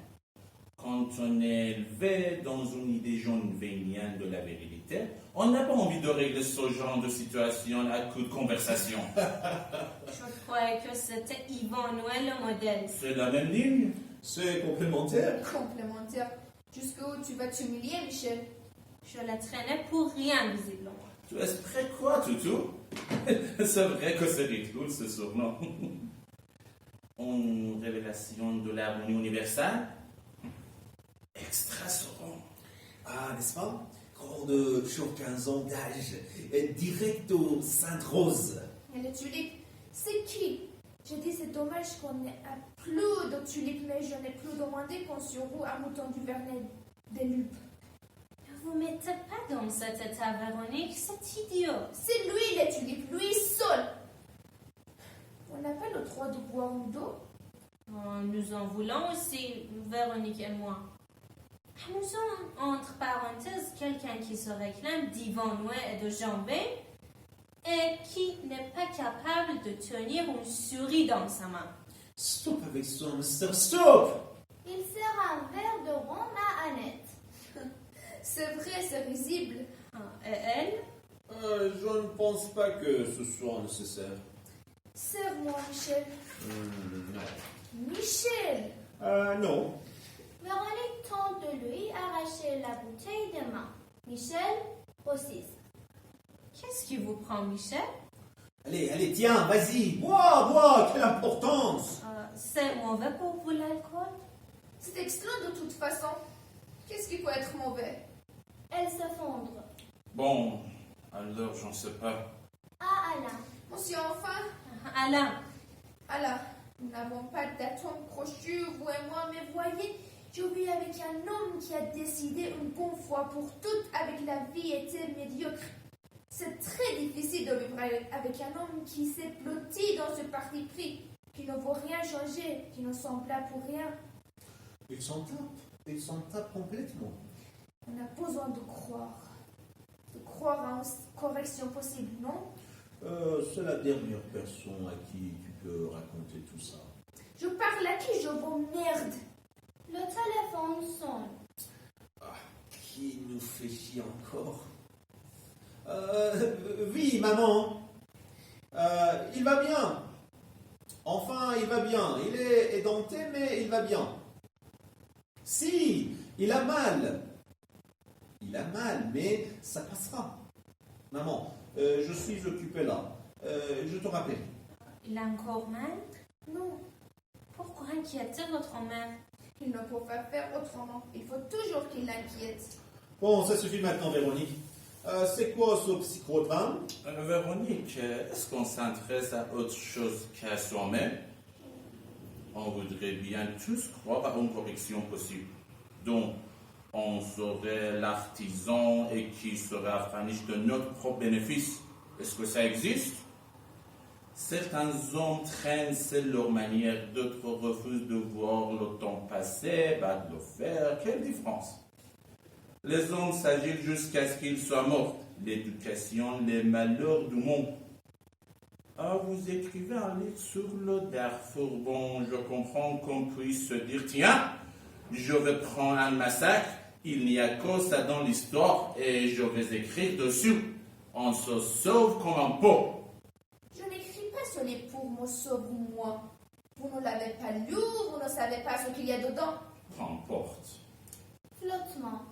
Quand on est élevé dans une idée jaune-vénienne de la vérité, on n'a pas envie de régler ce genre de situation à coup de conversation. Je croyais que c'était Yvan Noël le modèle. C'est la même ligne. C'est complémentaire. Complémentaire. Jusqu'où tu vas t'humilier, Michel? Je la traînais pour rien, visiblement. Tu espères quoi, Toutou? C'est vrai que c'est rigolo, ce surnom. Une révélation de l'harmonie universelle? Extra second. Ah, n'est-ce pas? Grand de 15 ans d'âge, direct au Sainte-Rose. Et les tulipes, c'est qui? J'ai dit c'est dommage qu'on n'ait plus de tulipes, mais je n'ai plus demandé qu'on surroule un mouton du Vernet des Lupes. Ne vous mettez pas dans cet état, Véronique, c'est idiot. C'est lui les tulipes, lui seul. On n'a pas le droit de boire une d'eau. Nous en voulons aussi, Véronique et moi. Amusons, entre parenthèses, quelqu'un qui se réclame d'Yvan Noël et de Jambé et qui n'est pas capable de tenir une souris dans sa main. Stop avec ça, Mister, stop! Il sert un verre de rhum à Annette. C'est vrai, c'est risible. Et elle? Je ne pense pas que ce soit nécessaire. Serre-moi, Michel. Non. Michel! Non. Véronique tente de lui arracher la bouteille des mains. Michel aussi. Qu'est-ce qui vous prend, Michel? Allez, tiens, vas-y, bois, quelle importance! C'est mauvais pour vous, l'alcool? C'est excellent de toute façon. Qu'est-ce qui peut être mauvais? Elle s'effondre. Bon, alors j'en sais pas. À Alain. Monsieur, enfin? Alain, Alors, nous n'avons pas d'atome crochu, vous et moi, mais voyez, je vis avec un homme qui a décidé une bonne fois pour toutes avec la vie était médiocre. C'est très difficile de vivre avec un homme qui s'est blotti dans ce parti pris, qui ne veut rien changer, qui ne semble là pour rien. Ils s'en tapent complètement. On a besoin de croire à une correction possible, non? C'est la dernière personne à qui tu peux raconter tout ça. Je parle à qui, je vous merde? Le téléphone sonne. qui nous fait chier encore. Oui, maman. Il va bien. Enfin, il va bien. Il est édenté, mais il va bien. Si, il a mal. Il a mal, mais ça passera. Maman, je suis occupé là. Je te rappelle. Il a encore mal? Non, Pourquoi inquiéter votre mère? il ne peut pas faire autrement. Il faut toujours qu'il l'inquiète. Bon, ça suffit maintenant, Véronique. C'est quoi ce psychodrame? Véronique, est-ce qu'on s'intéresse à autre chose qu'à soi-même? On voudrait bien tous croire à une correction possible. Donc, on serait l'artisan et qui serait affranchi de notre propre bénéfice. Est-ce que ça existe? Certains hommes traînent seule leur manière, d'autres refusent de voir le temps passer, battent le fer. Quelle différence? Les hommes s'agitent jusqu'à ce qu'ils soient morts. L'éducation, les malheurs du monde. Ah, vous écrivez un livre sur le Darfour. Bon, je comprends qu'on puisse se dire, tiens, je vais prendre un massacre, il n'y a que ça dans l'histoire et je vais écrire dessus. On se sauve comme un pot. Je n'écris pas ce livre pour me sauver moi. Vous ne l'avez pas lu, vous ne savez pas ce qu'il y a dedans. Qu'importe. Flottement.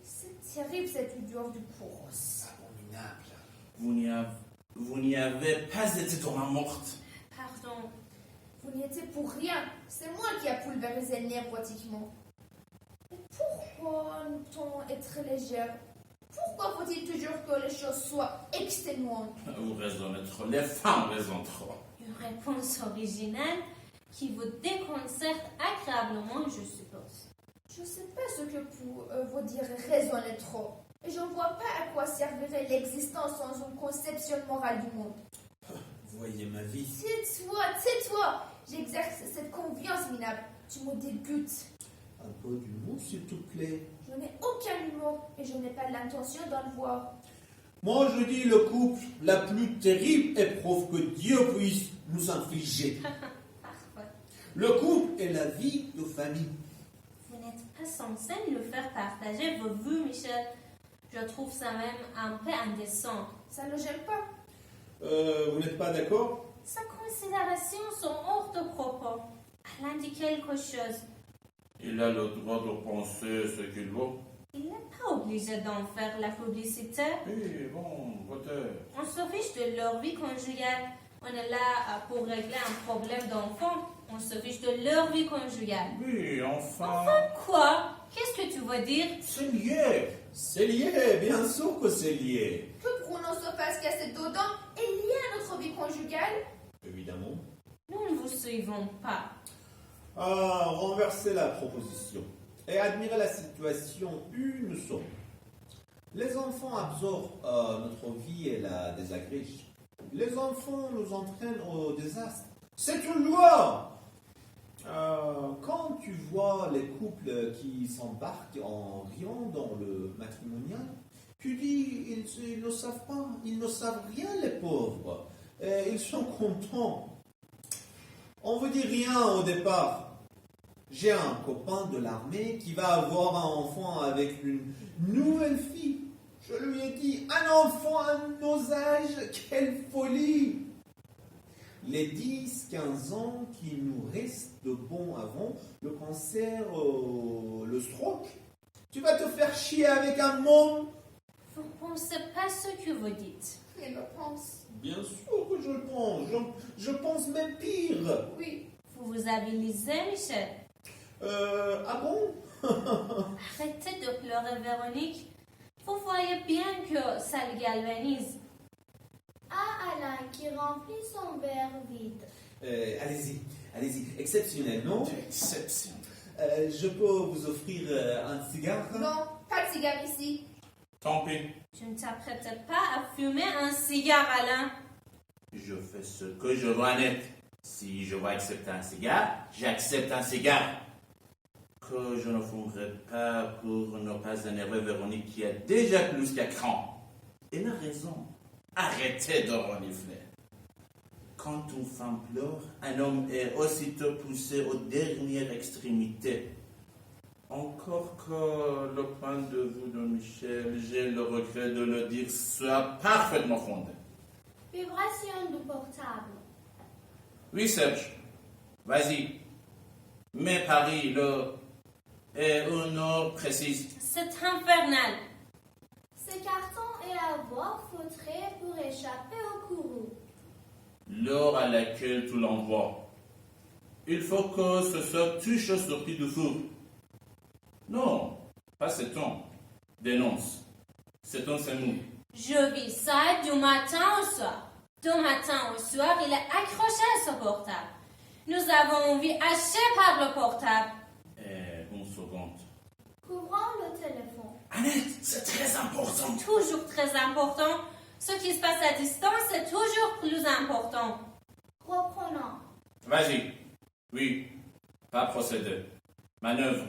C'est terrible cette odeur du cours. Abominable. Vous n'y avez pas été dans la morte. Pardon. Vous n'y étiez pour rien. C'est moi qui a pulvérisé névrotiquement. Et pourquoi nous être légère? Pourquoi faut-il toujours que les choses soient exténuantes? Vous raisonnez trop, les femmes raisonnent trop. Une réponse originale qui vous déconcerte agréablement, je suppose. Je ne sais pas ce que vous dire raisonner trop. Et je ne vois pas à quoi servirait l'existence sans une conception morale du monde. Vous voyez ma vie. Tais-toi. J'exerce cette confiance minable. Tu me dégoûtes. Un peu d'humour, s'il te plaît. Je n'ai aucun humour et je n'ai pas l'intention d'en voir. Moi, je dis le couple, la plus terrible épreuve que Dieu puisse nous infliger. Parfois. Le couple est la vie de famille. Vous n'êtes pas censé nous faire partager vos vues, Michel. Je trouve ça même un peu indécent. Ça ne le gêne pas. Vous n'êtes pas d'accord? Sa considérations sont hors de propos. Elle indique quelque chose. Il a le droit de penser ce qu'il veut. Il n'est pas obligé d'en faire la publicité. Oui, bon, peut-être. On se fiche de leur vie conjugale. On est là pour régler un problème d'enfant. On se fiche de leur vie conjugale. Oui, enfin. Quoi? Qu'est-ce que tu veux dire? C'est lié. C'est lié, bien sûr que c'est lié. Que Bruno se fasse casser dedans est lié à notre vie conjugale. Évidemment. Nous ne vous suivons pas. Renverser la proposition et admirer la situation où nous sommes. Les enfants absorbent notre vie et la désagrègent. Les enfants nous entraînent au désastre. C'est une loi. Quand tu vois les couples qui s'embarquent en riant dans le matrimonial, tu dis, ils ne savent pas, ils ne savent rien les pauvres. Et ils sont contents. On vous dit rien au départ. J'ai un copain de l'armée qui va avoir un enfant avec une nouvelle fille. Je lui ai dit, un enfant à nos âges, quelle folie! Les 10-15 ans qui nous restent de bon avant le cancer, le stroke. Tu vas te faire chier avec un môme? Vous ne pensez pas ce que vous dites. Il le pense. Bien sûr que je le pense. Je pense même pire. Oui. Vous vous habilisez, Michel. Ah bon? Arrêtez de pleurer, Véronique. Vous voyez bien que ça le galvanise. À Alain qui remplit son verre vide. Allez-y. Exceptionnel, non? Exception. Je peux vous offrir un cigare? Non, pas de cigare ici. Tant pis. Tu ne t'apprêtes pas à fumer un cigare, Alain. Je fais ce que je veux, Annette. Si je veux accepter un cigare, j'accepte un cigare. Que je ne fumerai pas pour ne pas énerver Véronique qui a déjà plus qu'à cran. Elle a raison. Arrêtez de renifler. Quand une femme pleure, un homme est aussitôt poussé aux dernières extrémités. Encore que le point de vue de Michel, j'ai le regret de le dire, soit parfaitement fondé. Vibration du portable. Oui, Serge, vas-y. Mais Paris, et une heure précise. C'est infernal. Ce carton est à voir feutré pour échapper au courroux. L'heure à laquelle tu l'envoies. Il faut que ce soit touche sorti du four. Non, pas cet homme. Dénonce. Cet homme, c'est nous. Je vis ça du matin au soir. Du matin au soir, il est accroché à ce portable. Nous avons envie acheter par le portable. Une seconde. Couvrant le téléphone. Annette, c'est très important. Toujours très important. Ce qui se passe à distance est toujours plus important. Reprenant. Vas-y. Oui, pas procédé. Manœuvre.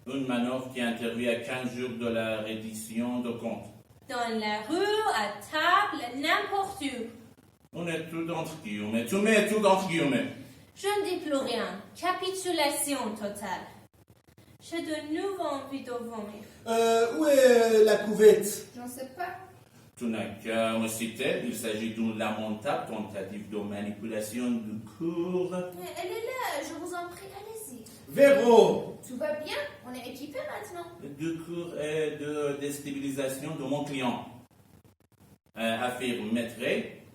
Une manœuvre qui intervient à 15 jours de la reddition de compte. Dans la rue, à table, n'importe où. On est tout entre guillemets. Tu mets tout entre guillemets. Je ne dis plus rien. Capitulation totale. J'ai de nouveau envie de vomir. Où est la couvette? J'en sais pas. Tu n'as qu'à me citer, il s'agit d'une lamentable tentative de manipulation du cours. Mais elle est là, je vous en prie, allez-y. Véro! Tout va bien, on est équipés maintenant. Du cours et de déstabilisation de mon client. Affirme Maîtré,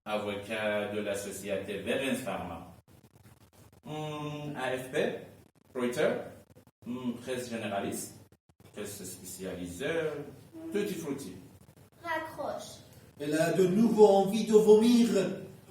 avocat de la société Verens Pharma. AFP, Reuters, presse généraliste, presse spécialisée, tutti frutti. Raccroche. Elle a de nouveau envie de vomir.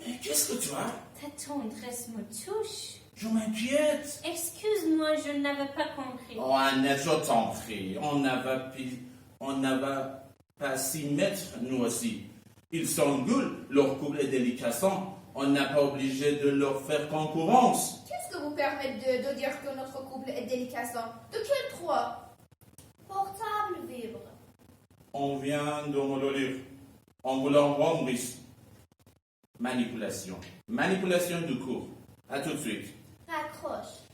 Mais qu'est-ce que tu as? Ta tendresse me touche. Je m'inquiète. Excuse-moi, je n'avais pas compris. Oh Annette, je t'en prie, on n'avait pas s'y mettre, nous aussi. Ils s'engueulent, leur couple est délicatant. On n'a pas obligé de leur faire concurrence. Qu'est-ce que vous permet de dire que notre couple est délicatant? De quel droit? Portable vibre. On vient de me le lire. On vous l'envoie, Maurice. Manipulation. Manipulation du cours. À tout de suite. Raccroche.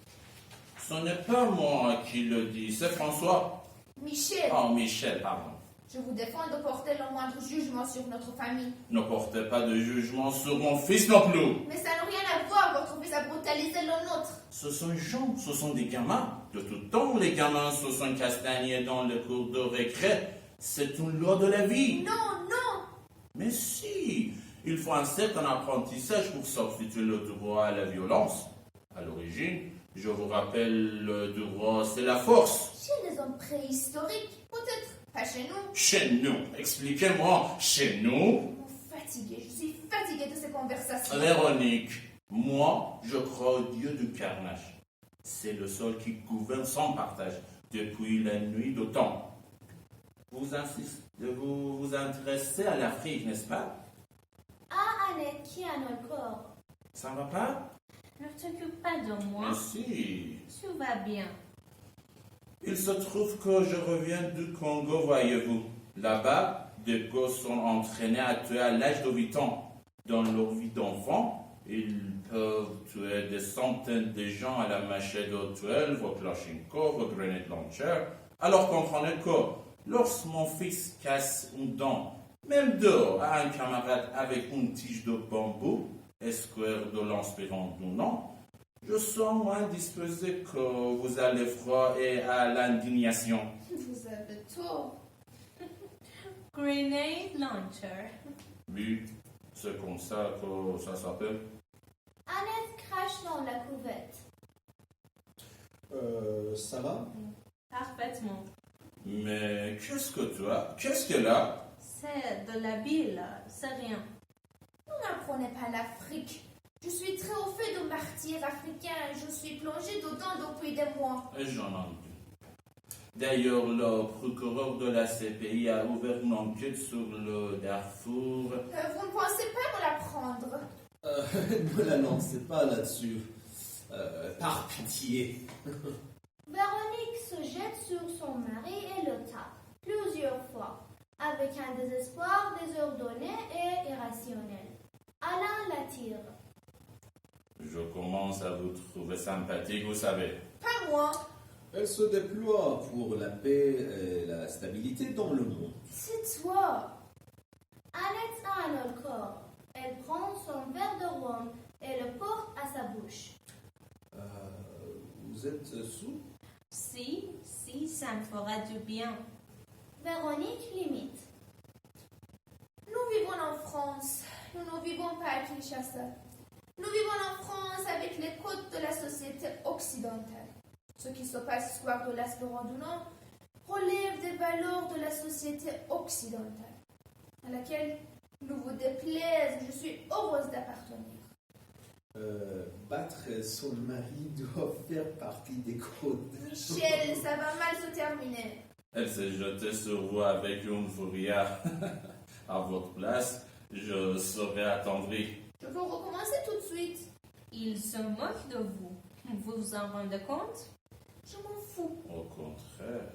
Ce n'est pas moi qui le dis, c'est François. Michel, Oh, Michel, pardon. je vous défends de porter le moindre jugement sur notre famille. Ne portez pas de jugement sur mon fils non plus. Mais ça n'a rien à voir, votre fils a brutalisé le nôtre. Ce sont gens, ce sont des gamins. De tout temps, les gamins se sont castagnés dans le cours de récré. C'est une loi de la vie. Non, non. Mais si, il faut un certain apprentissage pour substituer le droit à la violence. À l'origine, je vous rappelle, le droit, c'est la force. Chez les hommes préhistoriques, peut-être. Pas chez nous. Chez nous, expliquez-moi, chez nous, Je suis fatiguée de ces conversations. Véronique, moi, je crois au Dieu du carnage. C'est le seul qui gouverne sans partage depuis la nuit de temps. Vous vous intéressez à l'Afrique, n'est-ce pas? À Annette qui a notre corps. Ça ne va pas? Ne t'occupe pas de moi. Mais si. Tout va bien. Il se trouve que je reviens du Congo, voyez-vous. Là-bas, des gosses sont entraînés à tuer à l'âge de 8 ans. Dans leur vie d'enfant, ils peuvent tuer des centaines de gens à la machette de 12, au Kalachnikov, au grenade launcher. Alors comprenez que lorsque mon fils casse une dent, même dehors, à un camarade avec une tige de bambou, esquire de l'inspirant ou non, je sens moins disposé que vous à l'effroi et à l'indignation. Vous avez tort. Grenade launcher. Oui, c'est comme ça que ça s'appelle. Annette crache dans la couvette. Ça va? Parfaitement. Mais qu'est-ce que tu as? Qu'est-ce qu'elle a? C'est de la bile, c'est rien. Vous n'apprenez pas l'Afrique. Je suis très au fait de martyrs africains. Je suis plongée dedans depuis des mois. Et j'en ai entendu. D'ailleurs, le procureur de la CPI a ouvert une enquête sur le Darfour. Vous ne pensez pas me l'apprendre? Ne la lancez pas là-dessus. Par pitié. Véronique se jette sur son mari et le tape plusieurs fois, avec un désespoir désordonné et irrationnel. Alain l'attire. Je commence à vous trouver sympathique, vous savez. Pas moi. Elle se déploie pour la paix et la stabilité dans le monde. C'est toi. Annette a un autre corps. Elle prend son verre de rhum et le porte à sa bouche. Vous êtes sous? Si, ça me fera du bien. Véronique limite. Nous vivons en France. Nous ne vivons pas à Kinshasa. Nous vivons en France avec les codes de la société occidentale. Ce qui se passe square de l'Espérance du Nord relève des valeurs de la société occidentale, à laquelle nous vous déplaise, je suis heureuse d'appartenir. Battre son mari doit faire partie des codes. Michel, ça va mal se terminer. Elle s'est jetée sur vous avec une fourrière. À votre place, je serais attendri. Je veux recommencer tout de suite. Il se moque de vous. Vous vous en rendez compte? Je m'en fous. Au contraire,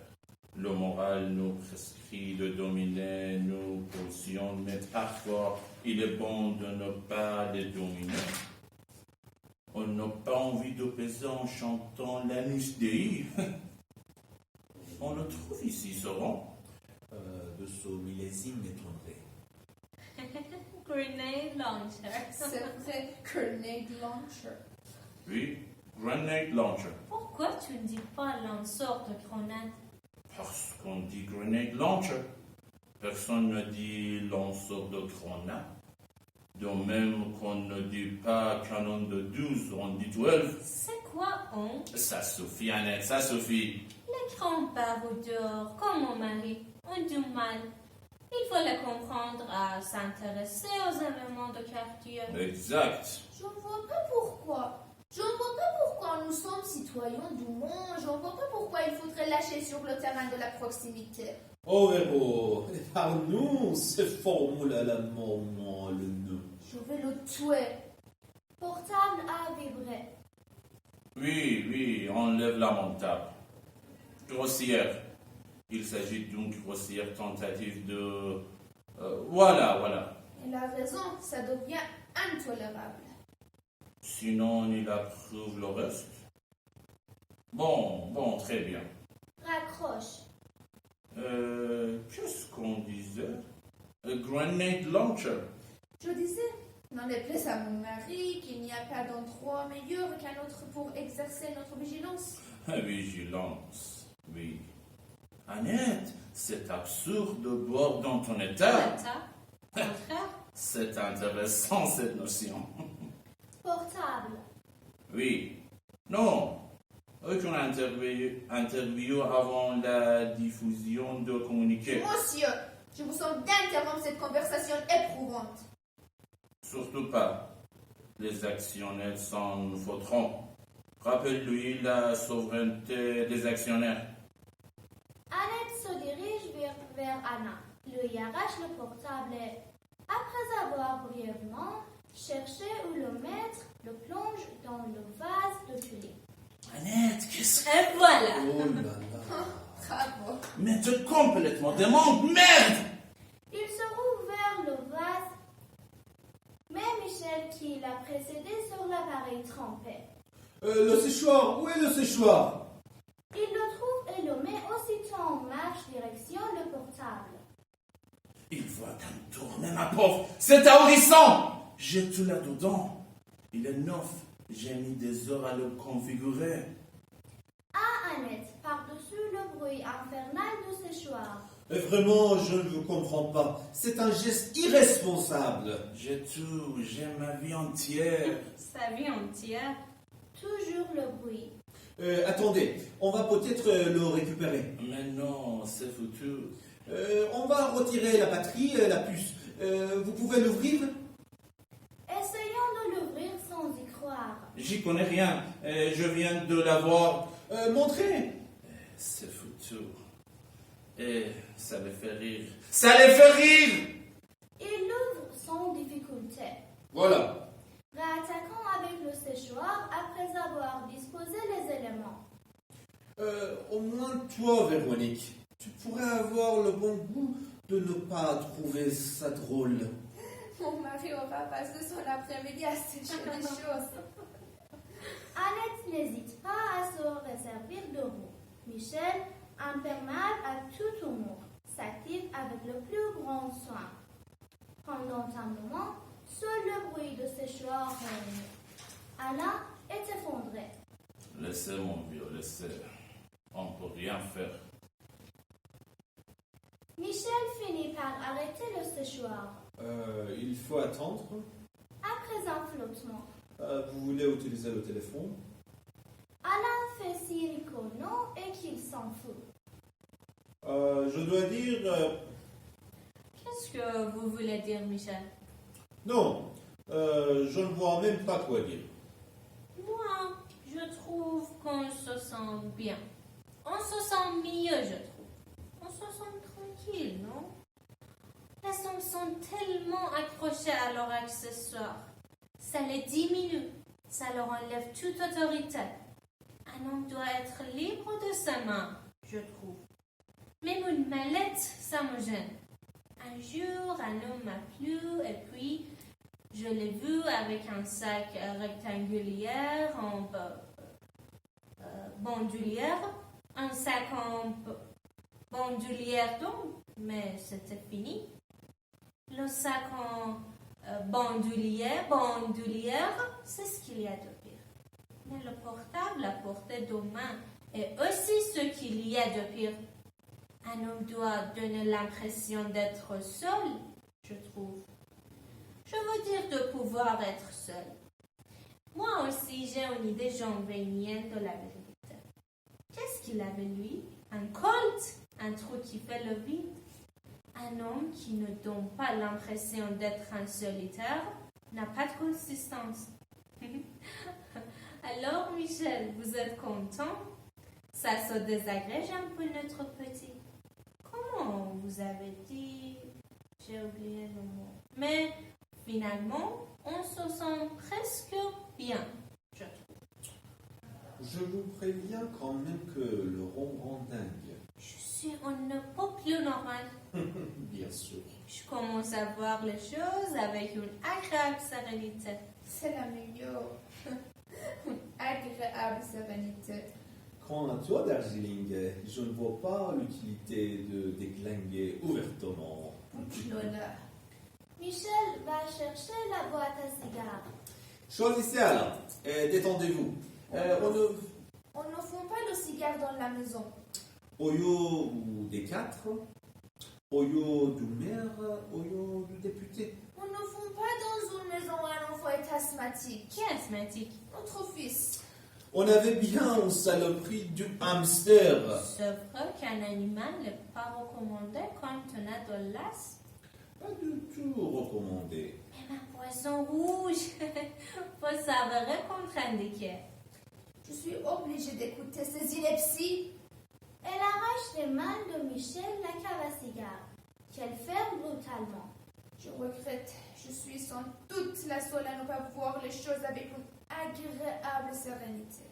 le moral nous prescrit de dominer nos pulsions, mais parfois il est bon de ne pas les dominer. On n'a pas envie de peser en chantant l'Anus Dei. On le trouve ici, ce rang. De ce millésime étonnerait. Grenade launcher. C'est vrai, grenade launcher. Oui, Grenade Launcher. Pourquoi tu ne dis pas lanceur de grenade? Parce qu'on dit Grenade Launcher. Personne ne dit lanceur de grenade. De même qu'on ne dit pas canon de 12, on dit 12. C'est quoi on? Ça suffit, Annette, ça suffit. Les grands baroudeurs, comme mon mari, ont du mal. Il faut les comprendre à s'intéresser aux éléments de quartier. Exact. Je ne vois pas pourquoi. Je ne vois pas pourquoi nous sommes citoyens du monde. Je ne vois pas pourquoi il faudrait lâcher sur le terrain de la proximité. Oh Véro, par-nous ces formules à la moment, le nœud. Je vais le tuer. Portable a vibré. Oui, enlève la montable. Grossière. Il s'agit d'une grossière tentative de... Voilà. Il a raison, ça devient intolérable. Sinon, il approuve le reste. Bon, très bien. Raccroche. Qu'est-ce qu'on disait? Grenade Launcher. Je disais, n'en déplaise à mon mari, qu'il n'y a pas d'endroit meilleur qu'un autre pour exercer notre vigilance. Vigilance, oui. Annette, c'est absurde de boire dans ton état. Contraire. C'est intéressant, cette notion. Portable. Oui. Non. Aucune interview avant la diffusion de communiqués. Monsieur, je vous sens d'interrompre cette conversation éprouvante. Surtout pas. Les actionnaires s'en foutront. Rappelle-lui la souveraineté des actionnaires. Annette se dirige vers Anna. Lui arrache le portable et, après avoir brièvement cherché où le mettre, le plonge dans le vase de tulipes. Annette, qu'est-ce que... Et voilà. Oh là là. Bravo. Mais t'es complètement démente, merde! Il se roule vers le vase, mais Michel, qui l'a précédé sur l'appareil trempé. Le séchoir, où est le séchoir? Il le trouve et le met aussitôt en marche direction le portable. Il voit qu'un tourner, ma pauvre. C'est ahurissant! J'ai tout là-dedans. Il est neuf. J'ai mis des heures à le configurer. Ah, Annette, par-dessus le bruit infernal du séchoir. Vraiment, je ne vous comprends pas. C'est un geste irresponsable. J'ai tout. J'ai ma vie entière. Sa vie entière. Toujours le bruit. Attendez, on va peut-être le récupérer. Mais non, c'est foutu. On va retirer la batterie, la puce. Vous pouvez l'ouvrir? Essayons de l'ouvrir sans y croire. J'y connais rien. Je viens de l'avoir. Montrez. C'est foutu. Et ça les fait rire. Ça les fait rire! Il l'ouvre sans difficulté. Voilà. Réattaquant avec le séchoir après avoir disposé les éléments. Au moins toi, Véronique, tu pourrais avoir le bon goût de ne pas trouver ça drôle. Mon mari aura passé son après-midi à sécher les choses. Annette n'hésite pas à se resservir de vous. Michel, imperméable à tout humour, s'active avec le plus grand soin. Pendant un moment, seul le bruit de séchoir réunit. Alain est effondré. Laissez, mon vieux, laissez. On ne peut rien faire. Michel finit par arrêter le séchoir. Il faut attendre. Après un flottement, Vous voulez utiliser le téléphone? Alain fait signe que non et qu'il s'en fout. Je dois dire... Qu'est-ce que vous voulez dire, Michel? non, je ne vois même pas quoi dire. Moi, je trouve qu'on se sent bien. On se sent mieux, je trouve. On se sent tranquille, non? Les hommes sont tellement accrochés à leurs accessoires. Ça les diminue. Ça leur enlève toute autorité. Un homme doit être libre de sa main, je trouve. Même une mallette, ça me gêne. Un jour, un homme m'a plu et puis je l'ai vu avec un sac rectangulaire en bandoulière, un sac en bandoulière donc, mais c'était fini. Le sac en bandoulière, c'est ce qu'il y a de pire. Mais le portable à portée de main est aussi ce qu'il y a de pire. Un homme doit donner l'impression d'être seul, je trouve. Je veux dire de pouvoir être seul. Moi aussi, j'ai une idée janvénienne de la vérité. Qu'est-ce qu'il avait, lui? Un colt? Un trou qui fait le vide? Un homme qui ne donne pas l'impression d'être un solitaire n'a pas de consistance. Alors, Michel, vous êtes content? Ça se désagrège un peu notre petit. Comment vous avez dit? J'ai oublié le mot. Mais finalement, on se sent presque bien, je trouve. Je vous préviens quand même que le rend dingue. Je suis on ne peut plus normal. Bien sûr. Je commence à voir les choses avec une agréable sérénité. C'est la meilleure. Une agréable sérénité. Quant à toi, Darjeeling, je ne vois pas l'utilité de déglinguer ouvertement. Lola. Michel va chercher la boîte à cigares. Choisissez alors et détendez-vous. On ne fume pas le cigare dans la maison. Oyo des quatre, Oyo du maire, Oyo du député. On ne fume pas dans une maison où un enfant est asthmatique. Qui est asthmatique? Notre fils. On avait bien une saloperie du hamster. C'est vrai qu'un animal n'est pas recommandé quand on a de l'asthme. Pas du tout recommandé. Même un poisson rouge faut s'avérer contre-indiqué. Je suis obligée d'écouter ces inepties. Elle arrache des mains de Michel la cave à cigares, qu'elle ferme brutalement. Je regrette. Je suis sans doute la seule à ne pas voir les choses avec une agréable sérénité.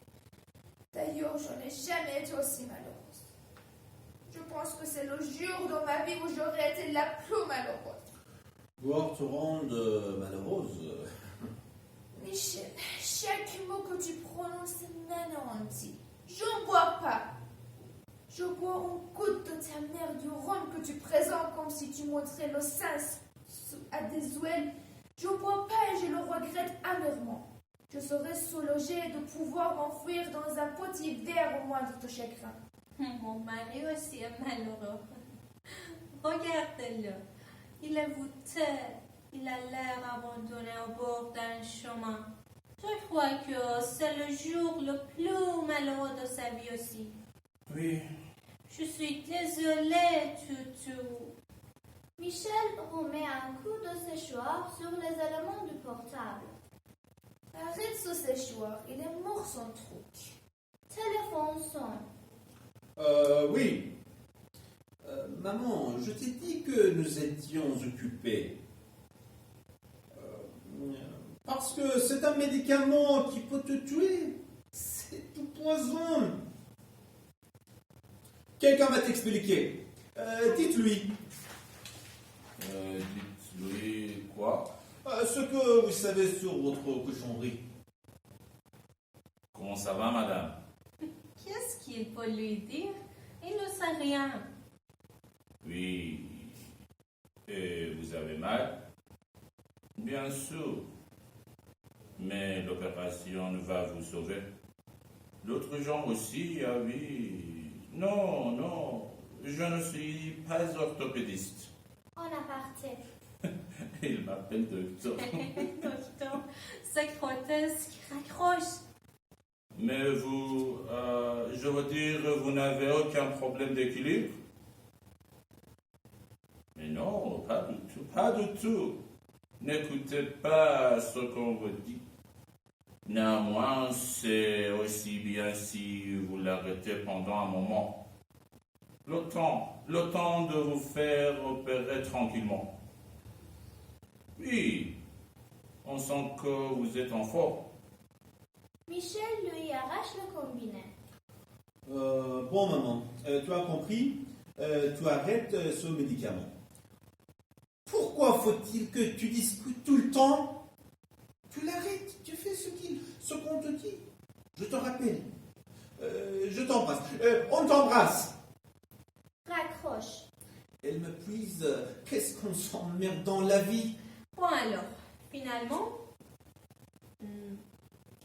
D'ailleurs, je n'ai jamais été aussi malheureuse. Je pense que c'est le jour dans ma vie où j'aurais été la plus malheureuse. Voir te rendre malheureuse. Michel, chaque mot que tu prononces m'anéantit. Je ne bois pas. Je bois une goutte de ta mère du rhum que tu présentes comme si tu montrais le sein à des ouelles. Je ne bois pas et je le regrette amèrement. Je serais soulagée de pouvoir m'enfuir dans un petit verre au moindre de chagrin. Mon mari aussi est malheureux. Regardez-le. Il est voûté. Il a l'air abandonné au bord d'un chemin. Je crois que c'est le jour le plus malheureux de sa vie aussi. Oui. Je suis désolée, Toutou. Michel remet un coup de séchoir sur les éléments du portable. Arrête ce séchoir, il est mort son truc. Téléphone sonne. Oui. Maman, je t'ai dit que nous étions occupés. Parce que c'est un médicament qui peut te tuer. C'est du poison. Quelqu'un va t'expliquer. Dites-lui. Dites-lui quoi? Ce que vous savez sur votre cochonnerie. Comment ça va, madame? Qu'est-ce qu'il faut lui dire. Il ne sait rien. Oui. Et vous avez mal? Bien sûr. Mais l'opération va vous sauver. L'autre gens aussi, ah oui. Non, non. Je ne suis pas orthopédiste. En aparté. Il m'appelle docteur. Docteur, c'est grotesque. Raccroche. Mais vous, je veux dire, vous n'avez aucun problème d'équilibre? Mais non, pas du tout, pas du tout. N'écoutez pas ce qu'on vous dit. Néanmoins, c'est aussi bien si vous l'arrêtez pendant un moment. Le temps de vous faire opérer tranquillement. Oui, on sent que vous êtes en forme. Michel lui arrache le combiné. Bon, maman, tu as compris? Tu arrêtes ce médicament. Pourquoi faut-il que tu discutes tout le temps? Tu l'arrêtes, tu fais ce qu'on te dit. Je te rappelle. Je t'embrasse. On t'embrasse. Raccroche. Elle me puise. Qu'est-ce qu'on s'emmerde dans la vie? Bon alors, finalement,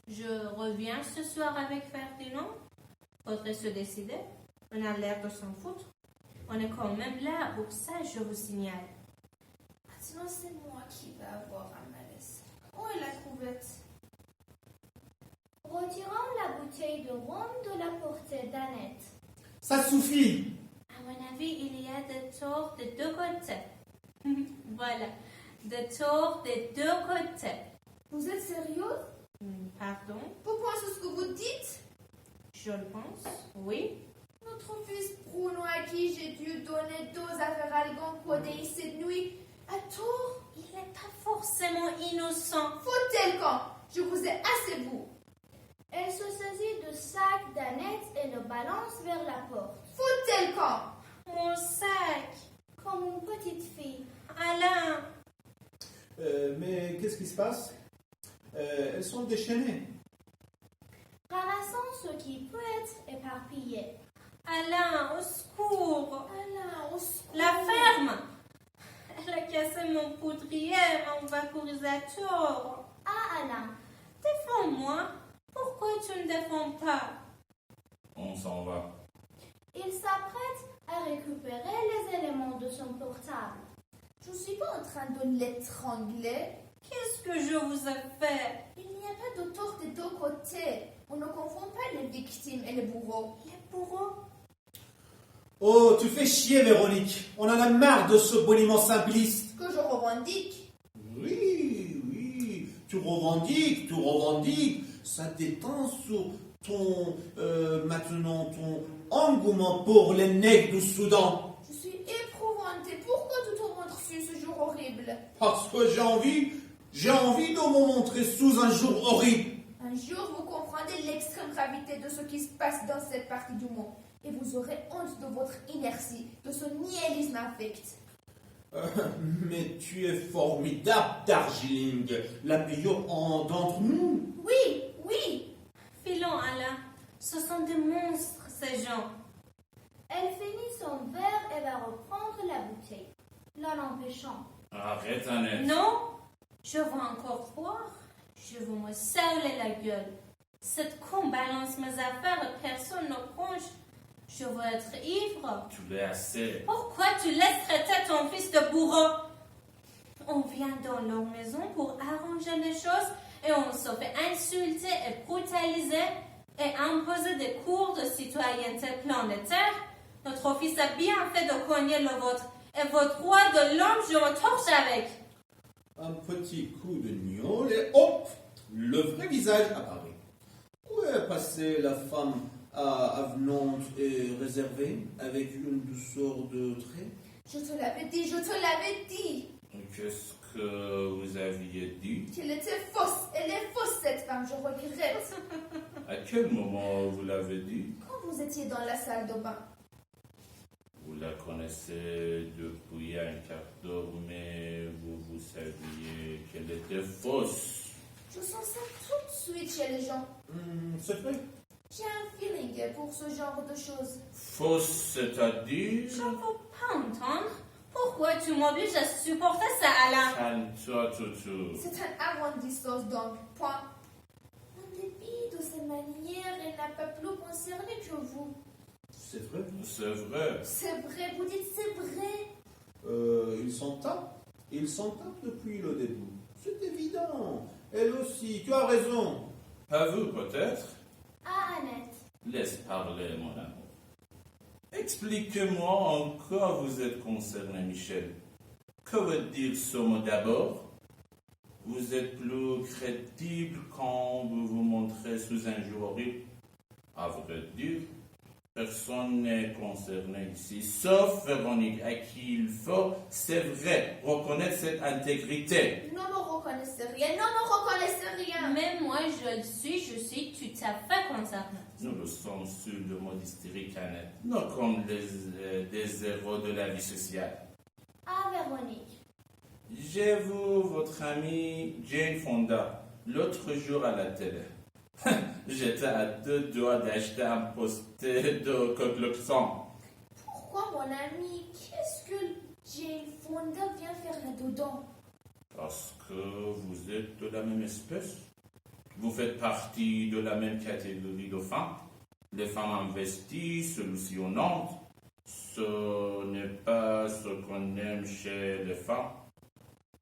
je reviens ce soir avec Ferdinand. Faudrait se décider. On a l'air de s'en foutre. On est quand même là pour ça, je vous signale. Maintenant, c'est moi qui vais avoir un malaise. Où est la couvette? Retirant la bouteille de rhum de la portée d'Annette. Ça suffit. À mon avis, il y a des torts des deux côtés. Voilà, des torts des deux côtés. Vous êtes sérieux? Pardon, Vous pensez ce que vous dites? je le pense, oui. Notre fils Bruno, à qui j'ai dû donner 2 affaires algan codées cette nuit, a tort. Il n'est pas forcément innocent. Faut-elle quand? Je vous ai assez vous. Elle se saisit du sac d'Annette et le balance vers la porte. Faut-elle quand? Mon sac. Comme une petite fille. Alain, Mais qu'est-ce qui se passe? Elles sont déchaînées. Ramassant ce qui peut être éparpillé. Alain, au secours. Alain, au secours. La ferme. Elle a cassé mon poudrier, mon vaporisateur. Ah, Alain. Défends-moi. Pourquoi tu ne défends pas? On s'en va. Il s'apprête à récupérer les éléments de son portable. Je ne suis pas en train de l'étrangler. Qu'est-ce que je vous ai fait? Il n'y a pas de tort des deux côtés. On ne confond pas les victimes et les bourreaux. Les bourreaux? Oh, tu fais chier, Véronique. On en a marre de ce boniment simpliste. Que je revendique. Oui, tu revendiques. Ça détend sur maintenant ton engouement pour les nègres du Soudan. Je suis éprouvantée. Pourquoi tu te montres sur ce jour horrible? Parce que j'ai envie de me montrer sous un jour horrible. Un jour, vous comprendrez l'extrême gravité de ce qui se passe dans cette partie du monde. Et vous aurez honte de votre inertie, de ce nihilisme affect. Mais tu es formidable, Darjeeling, la meilleure d'entre nous. Oui. Filons, Alain. Ce sont des monstres, ces gens. Elle finit son verre et va reprendre la bouteille, l'en empêchant. Arrête, Annette. Non, je veux encore boire. Je veux me serrer la gueule. Cette con balance mes affaires et personne ne bronche. Je veux être ivre. Tu l'es assez. Pourquoi tu laisses traiter ton fils de bourreau? On vient dans leur maison pour arranger les choses et on se fait insulter et brutaliser et imposer des cours de citoyenneté planétaire. Notre fils a bien fait de cogner le vôtre. Et votre roi de l'homme, je me torche avec. Un petit coup de gnôle et hop, le vrai visage apparaît. Où est passée la femme avenante et réservée, avec une douceur de trait? Je te l'avais dit. Qu'est-ce que vous aviez dit? Qu'elle était fausse. Elle est fausse, cette femme, je regrette. À quel moment vous l'avez dit? Quand vous étiez dans la salle de bain. Vous la connaissez depuis un quart d'heure, mais vous saviez qu'elle était fausse. Je sens ça tout de suite chez les gens. C'est vrai. J'ai un feeling pour ce genre de choses. Fausse, c'est-à-dire? Je ne veux pas entendre. Pourquoi tu m'obliges à supporter ça, Alain? Calme-toi, Toutou. C'est un arrondissement donc, point. En dépit de ses manières, elle n'a pas plus concerné que vous. C'est vrai. C'est vrai. C'est vrai, vous dites c'est vrai. Ils s'en tapent. Ils s'en tapent depuis le début. C'est évident. Elle aussi, tu as raison. Pas vous, peut-être? À Annette. Laisse parler, mon amour. Expliquez-moi en quoi vous êtes concerné, Michel. Que veut dire ce mot d'abord? Vous êtes plus crédible quand vous vous montrez sous un jour horrible. À vrai dire, personne n'est concerné ici, sauf Véronique, à qui il faut, c'est vrai, reconnaître cette intégrité. Non me reconnaissez rien, non me reconnaissez rien. Même moi, je suis tout à fait concernée. Nous le sommes sur le mode hystérique, Annette, non comme des héros de la vie sociale. À Véronique. J'ai vu votre amie Jane Fonda l'autre jour à la télé. J'étais à 2 doigts d'acheter un poster de Coq-Luxon. Pourquoi mon ami? Qu'est-ce que Jane Fonda vient faire là-dedans? Parce que vous êtes de la même espèce. Vous faites partie de la même catégorie de femmes. Les femmes investies, solutionnantes. Ce n'est pas ce qu'on aime chez les femmes.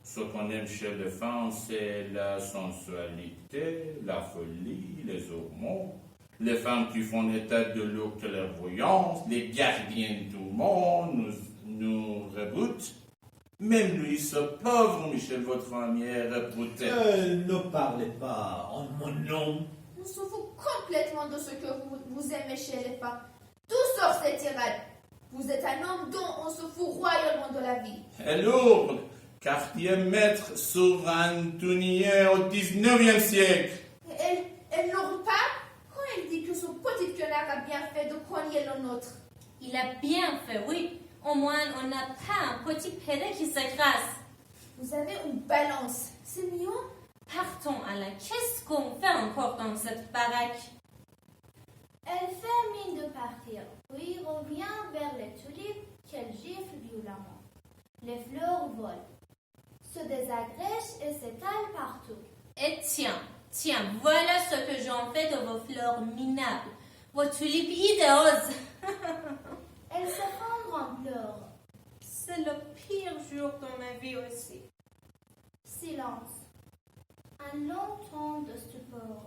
Ce qu'on aime chez les femmes, c'est la sensualité, la folie, les hormones. Les femmes qui font état de leur clairvoyance, les gardiens du monde, nous rebootent. Même lui, ce pauvre Michel, votre ami, est rebooté. Ne parlez pas en mon nom. On se fout complètement de ce que vous aimez chez les femmes. D'où sort cette tirade? Vous êtes un homme dont on se fout royalement de la vie. Elle lourde, quartier maître sur un tournier au 19e siècle. Elle n'aura pas quand elle dit que ce petit canard a bien fait de cogner le nôtre. Il a bien fait, oui. Au moins, on n'a pas un petit pédé qui s'écrase. Vous avez une balance, c'est mieux. Partons, Alain. Qu'est-ce qu'on fait encore dans cette baraque? Elle fait mine de partir, puis revient vers les tulipes qu'elle gifle violemment. Les fleurs volent, se désagrègent et s'étalent partout. Et tiens, voilà ce que j'en fais de vos fleurs minables, vos tulipes hideuses. Elle s'effondre en pleurs. C'est le pire jour de ma vie aussi. Silence. Un long temps de stupeur.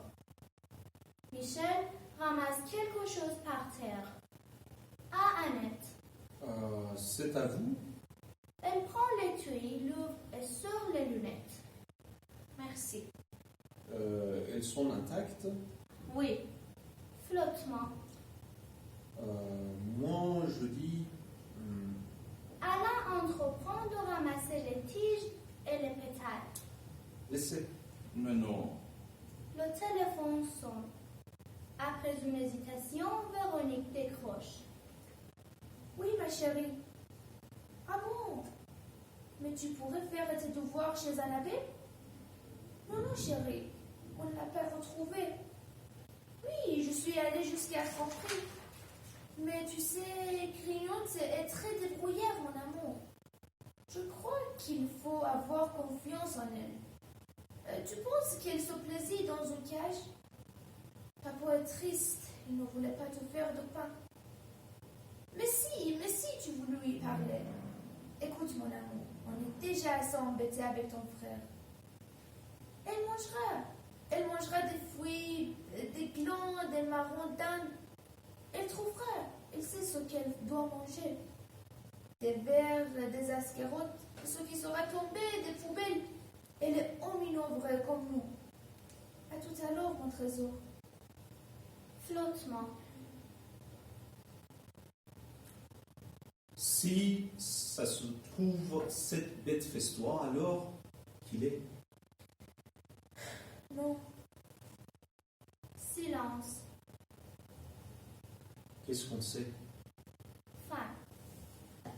Michel ramasse quelque chose par terre. À Annette. C'est à vous. Elle prend l'étui, l'ouvre et sort les lunettes. Merci. Elles sont intactes. Oui. Flottement. Moi, je dis... Alain entreprend de ramasser les tiges et les pétales. laissez. Mais non. Le téléphone sonne. Après une hésitation, Véronique décroche. Oui, ma chérie. Ah bon? Mais tu pourrais faire tes devoirs chez un abbé? Non, chérie. On ne l'a pas retrouvé. Oui, je suis allée jusqu'à Franprix. Mais tu sais, Grignotte est très débrouillère, mon amour. Je crois qu'il faut avoir confiance en elle. Tu penses qu'elle se plaisait dans une cage? Papa est triste, il ne voulait pas te faire de pain. Mais si tu voulais lui parler. Écoute, mon amour, on est déjà assez embêtés avec ton frère. Elle mangera des fruits, des glands, des marrons d'Inde. Elle trouvera, elle sait ce qu'elle doit manger. Des vers, des ascarottes, ce qui sera tombé des poubelles. Elle est omninombre comme nous. À tout à l'heure, mon trésor. Flottement. Si ça se trouve, cette bête festoie, alors qu'il est. Non. Silence. Qu'est-ce qu'on sait? Fin.